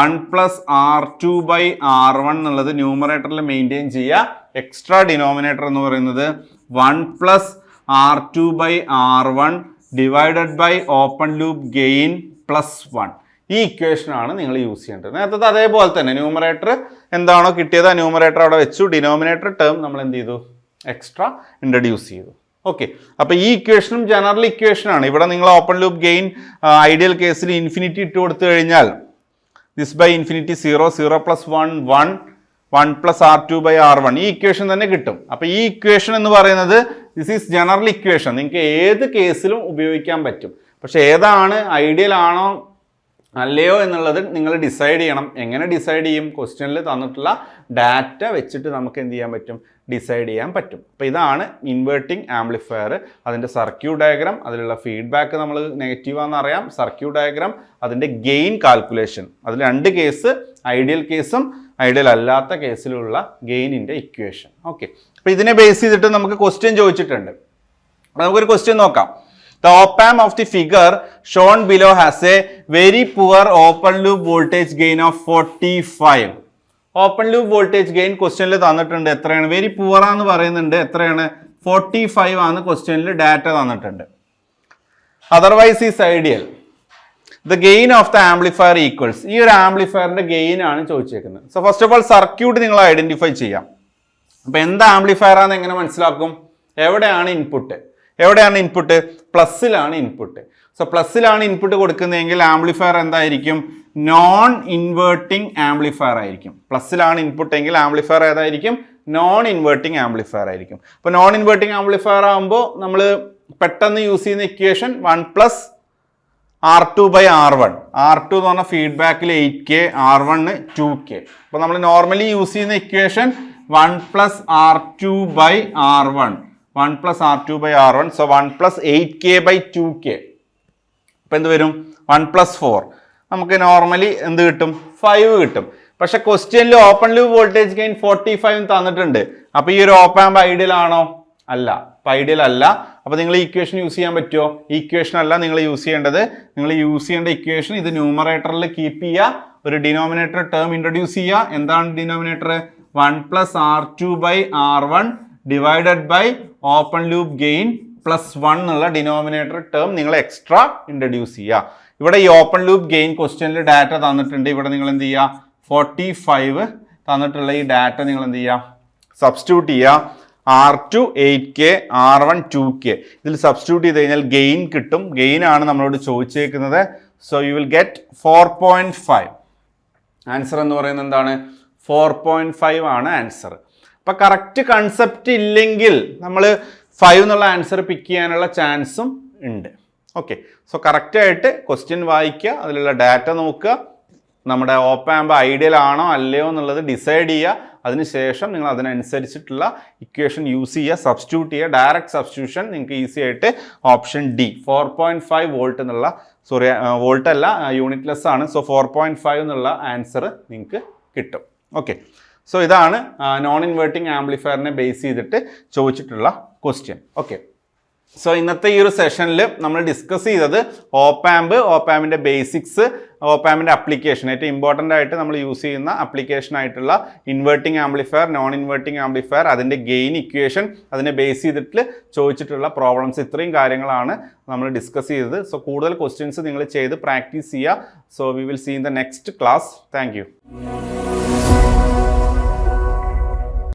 1 + R2/R1 എന്നുള്ളത് ന്യൂമറേറ്ററിൽ മെയിൻറ്റെയിൻ ചെയ്യുക. എക്സ്ട്രാ ഡിനോമിനേറ്റർ എന്ന് പറയുന്നത് 1 + R2/R1 divided by open loop gain +1. ഈ ഇക്വേഷനാണ് നിങ്ങൾ യൂസ് ചെയ്യേണ്ടത്. നേരത്തെ അതേപോലെ തന്നെ ന്യൂമറേറ്റർ എന്താണോ കിട്ടിയത് ആ ന്യൂമറേറ്റർ അവിടെ വെച്ചു. ഡിനോമിനേറ്റർ ടേം നമ്മൾ എന്ത് ചെയ്തു, എക്സ്ട്രാ ഇൻട്രൊഡ്യൂസ് ചെയ്തു. ഓക്കെ, അപ്പോൾ ഈ ഇക്വേഷനും ജനറൽ ഇക്വേഷനാണ്. ഇവിടെ നിങ്ങൾ ഓപ്പൺ ലൂപ്പ് ഗെയിൻ ഐഡിയൽ കേസിൽ ഇൻഫിനിറ്റി ഇട്ട് കൊടുത്തു കഴിഞ്ഞാൽ ദിസ് ബൈ ഇൻഫിനിറ്റി 0, 0 + 1, 1, 1 + R2/R1 ഈ ഇക്വേഷൻ തന്നെ കിട്ടും. അപ്പോൾ ഈ ഇക്വേഷൻ എന്ന് പറയുന്നത് ദിസ് ഈസ് ജനറൽ ഇക്വേഷൻ. നിങ്ങൾക്ക് ഏത് കേസിലും ഉപയോഗിക്കാൻ പറ്റും. പക്ഷേ ഏതാണ് ഐഡിയൽ ആണോ അല്ലയോ എന്നുള്ളത് നിങ്ങൾ ഡിസൈഡ് ചെയ്യണം. എങ്ങനെ ഡിസൈഡ് ചെയ്യും? ക്വസ്റ്റ്യനിൽ തന്നിട്ടുള്ള ഡാറ്റ വെച്ചിട്ട് നമുക്ക് എന്ത് ചെയ്യാൻ പറ്റും, ഡിസൈഡ് ചെയ്യാൻ പറ്റും. അപ്പോൾ ഇതാണ് ഇൻവേർട്ടിംഗ് ആംപ്ലിഫയർ. അതിൻ്റെ സർക്യൂട്ട് ഡയഗ്രാം, അതിലുള്ള ഫീഡ്ബാക്ക് നമ്മൾ നെഗറ്റീവാണെന്ന് അറിയാം. സർക്യൂട്ട് ഡയഗ്രാം, അതിൻ്റെ ഗെയിൻ കാൽക്കുലേഷൻ, അതിൽ 2 കേസ്, ഐഡിയൽ കേസും ഐഡിയൽ അല്ലാത്ത കേസിലുള്ള ഗെയിനിൻ്റെ ഇക്വേഷൻ. ഓക്കെ, അപ്പോൾ ഇതിനെ ബേസ് ചെയ്തിട്ട് നമുക്ക് ക്വസ്റ്റ്യൻ ചോദിച്ചിട്ടുണ്ട്. അപ്പോൾ നമുക്കൊരു ക്വസ്റ്റ്യൻ നോക്കാം. The op-amp of the figure shown below has a very poor open loop voltage gain of 45. Open loop voltage gain ക്വസ്റ്റ്യനിൽ തന്നിട്ടുണ്ട്. എത്രയാണ്? വെരി പുവർ ആണെന്ന് പറയുന്നുണ്ട്. എത്രയാണ്? 45 ആണ് ക്വസ്റ്റ്യനിൽ ഡാറ്റ തന്നിട്ടുണ്ട്. Otherwise is ideal. The gain of the amplifier equals. ഈ ഒരു ആംപ്ലിഫയറിന്റെ ഗെയിൻ ആണ് ചോദിച്ചേക്കുന്നത്. So first of all circuit നിങ്ങൾ ഐഡന്റിഫൈ ചെയ്യാം. അപ്പോൾ എന്ത് ആംപ്ലിഫയർ ആണെന്ന് എങ്ങനെ മനസ്സിലാക്കും? എവിടെയാണ് ഇൻപുട്ട്? പ്ലസ്സിലാണ് ഇൻപുട്ട്. സോ പ്ലസ്സിലാണ് ഇൻപുട്ട് കൊടുക്കുന്നതെങ്കിൽ ആംപ്ലിഫയർ എന്തായിരിക്കും? നോൺ ഇൻവേർട്ടിംഗ് ആംപ്ലിഫയർ ആയിരിക്കും. പ്ലസ്സിലാണ് ഇൻപുട്ട് എങ്കിൽ ആംപ്ലിഫയർ ഏതായിരിക്കും? നോൺ ഇൻവേർട്ടിംഗ് ആംപ്ലിഫയർ ആയിരിക്കും. അപ്പോൾ നോൺ ഇൻവേർട്ടിംഗ് ആംപ്ലിഫയർ ആകുമ്പോൾ നമ്മൾ പെട്ടെന്ന് യൂസ് ചെയ്യുന്ന ഇക്വേഷൻ 1 + R2/R1. R2 എന്ന് പറഞ്ഞാൽ ഫീഡ്ബാക്കിൽ 8K, R1 2K. അപ്പോൾ നമ്മൾ നോർമലി യൂസ് ചെയ്യുന്ന equation 1 + R2/R1. 1 + R2/R1. So 1 + 8K/2K. അപ്പോൾ എന്ത് വരും? 1 + 4. നമുക്ക് നോർമലി എന്ത് കിട്ടും? 5 കിട്ടും. പക്ഷെ ക്വസ്റ്റ്യനിൽ ഓപ്പൺ ലൂപ്പ് വോൾട്ടേജ് ഗെയിൻ 45 തന്നിട്ടുണ്ട്. അപ്പോൾ ഈ ഒരു ഓപ്പ് ആംപ് ഐഡിയൽ ആണോ? അല്ല. അപ്പോൾ ഐഡിയൽ അല്ല. അപ്പോൾ നിങ്ങൾ ഈ ഇക്വേഷൻ യൂസ് ചെയ്യാൻ പറ്റുമോ? ഈ ഇക്വേഷൻ അല്ല നിങ്ങൾ യൂസ് ചെയ്യേണ്ടത്. നിങ്ങൾ യൂസ് ചെയ്യേണ്ട ഇക്വേഷൻ ഇത് ന്യൂമറേറ്ററിൽ കീപ്പ് ചെയ്യുക. ഒരു ഡിനോമിനേറ്റർ ടേം ഇൻട്രൊഡ്യൂസ് ചെയ്യുക. എന്താണ് denominator? 1 + R2/R1 divided by open loop gain +1 എന്നുള്ള ഡിനോമിനേറ്റർ ടേം നിങ്ങൾ എക്സ്ട്രാ ഇൻട്രൊഡ്യൂസ് ചെയ്യുക. ഇവിടെ ഈ ഓപ്പൺ ലൂപ്പ് ഗെയിൻ ക്വസ്റ്റ്യനിൽ ഡാറ്റ തന്നിട്ടുണ്ട്. ഇവിടെ നിങ്ങൾ എന്ത് ചെയ്യുക? 45 തന്നിട്ടുള്ള ഈ ഡാറ്റ നിങ്ങൾ എന്ത് ചെയ്യുക? സബ്സ്റ്റിറ്റ്യൂട്ട് ചെയ്യുക. R2 8K, R1 2K. ഇതിൽ സബ്സ്റ്റിറ്റ്യൂട്ട് ചെയ്ത് കഴിഞ്ഞാൽ ഗെയിൻ കിട്ടും. ഗെയിൻ ആണ് നമ്മളോട് ചോദിച്ചേക്കുന്നത്. So you will get 4.5. Answer എന്ന് പറയുന്നത് എന്താണ്? 4.5 ആണ് ആൻസർ. അപ്പം കറക്റ്റ് കൺസെപ്റ്റ് ഇല്ലെങ്കിൽ നമ്മൾ 5 എന്നുള്ള ആൻസർ പിക്ക് ചെയ്യാനുള്ള ചാൻസും ഉണ്ട്. ഓക്കെ, സോ കറക്റ്റായിട്ട് ക്വസ്റ്റ്യൻ വായിക്കുക, അതിലുള്ള ഡാറ്റ നോക്കുക, നമ്മുടെ ഓപ്പ് ആംപ് ഐഡിയൽ ആണോ അല്ലയോ എന്നുള്ളത് ഡിസൈഡ് ചെയ്യുക. അതിനുശേഷം നിങ്ങൾ അതിനനുസരിച്ചിട്ടുള്ള ഇക്വേഷൻ യൂസ് ചെയ്യുക, സബ്സ്റ്റിറ്റ്യൂട്ട് ചെയ്യുക. ഡയറക്റ്റ് സബ്സ്റ്റിറ്റ്യൂഷൻ നിങ്ങൾക്ക് ഈസി ആയിട്ട് ഓപ്ഷൻ ഡി 4.5 വോൾട്ട് എന്നുള്ള, സോറി വോൾട്ട് അല്ല, യൂണിറ്റ്ലെസ് ആണ്. സോ 4.5 എന്നുള്ള ആൻസർ നിങ്ങൾക്ക് കിട്ടും. ഓക്കെ, സോ ഇതാണ് നോൺ ഇൻവേർട്ടിംഗ് ആംപ്ലിഫയറിനെ ബേസ് ചെയ്തിട്ട് ചോദിച്ചിട്ടുള്ള ക്വസ്റ്റ്യൻ. ഓക്കെ, സോ ഇന്നത്തെ ഈ ഒരു സെഷനിൽ നമ്മൾ ഡിസ്കസ് ചെയ്തത് ഓപ്പ് ആമ്പിൻ്റെ ബേസിക്സ്, ഓപ്പ് ആമ്പിൻ്റെ അപ്ലിക്കേഷൻ, ഏറ്റവും ഇമ്പോർട്ടൻ്റ് ആയിട്ട് നമ്മൾ യൂസ് ചെയ്യുന്ന അപ്ലിക്കേഷൻ ആയിട്ടുള്ള inverting amplifier, non inverting amplifier, അതിൻ്റെ ഗെയിൻ ഇക്വേഷൻ, അതിനെ ബേസ് ചെയ്തിട്ട് ചോദിച്ചിട്ടുള്ള പ്രോബ്ലംസ്, ഇത്രയും കാര്യങ്ങളാണ് നമ്മൾ ഡിസ്കസ് ചെയ്തത്. സോ കൂടുതൽ ക്വസ്റ്റ്യൻസ് നിങ്ങൾ ചെയ്ത് പ്രാക്ടീസ് ചെയ്യുക. So we will see in the next class. Thank U.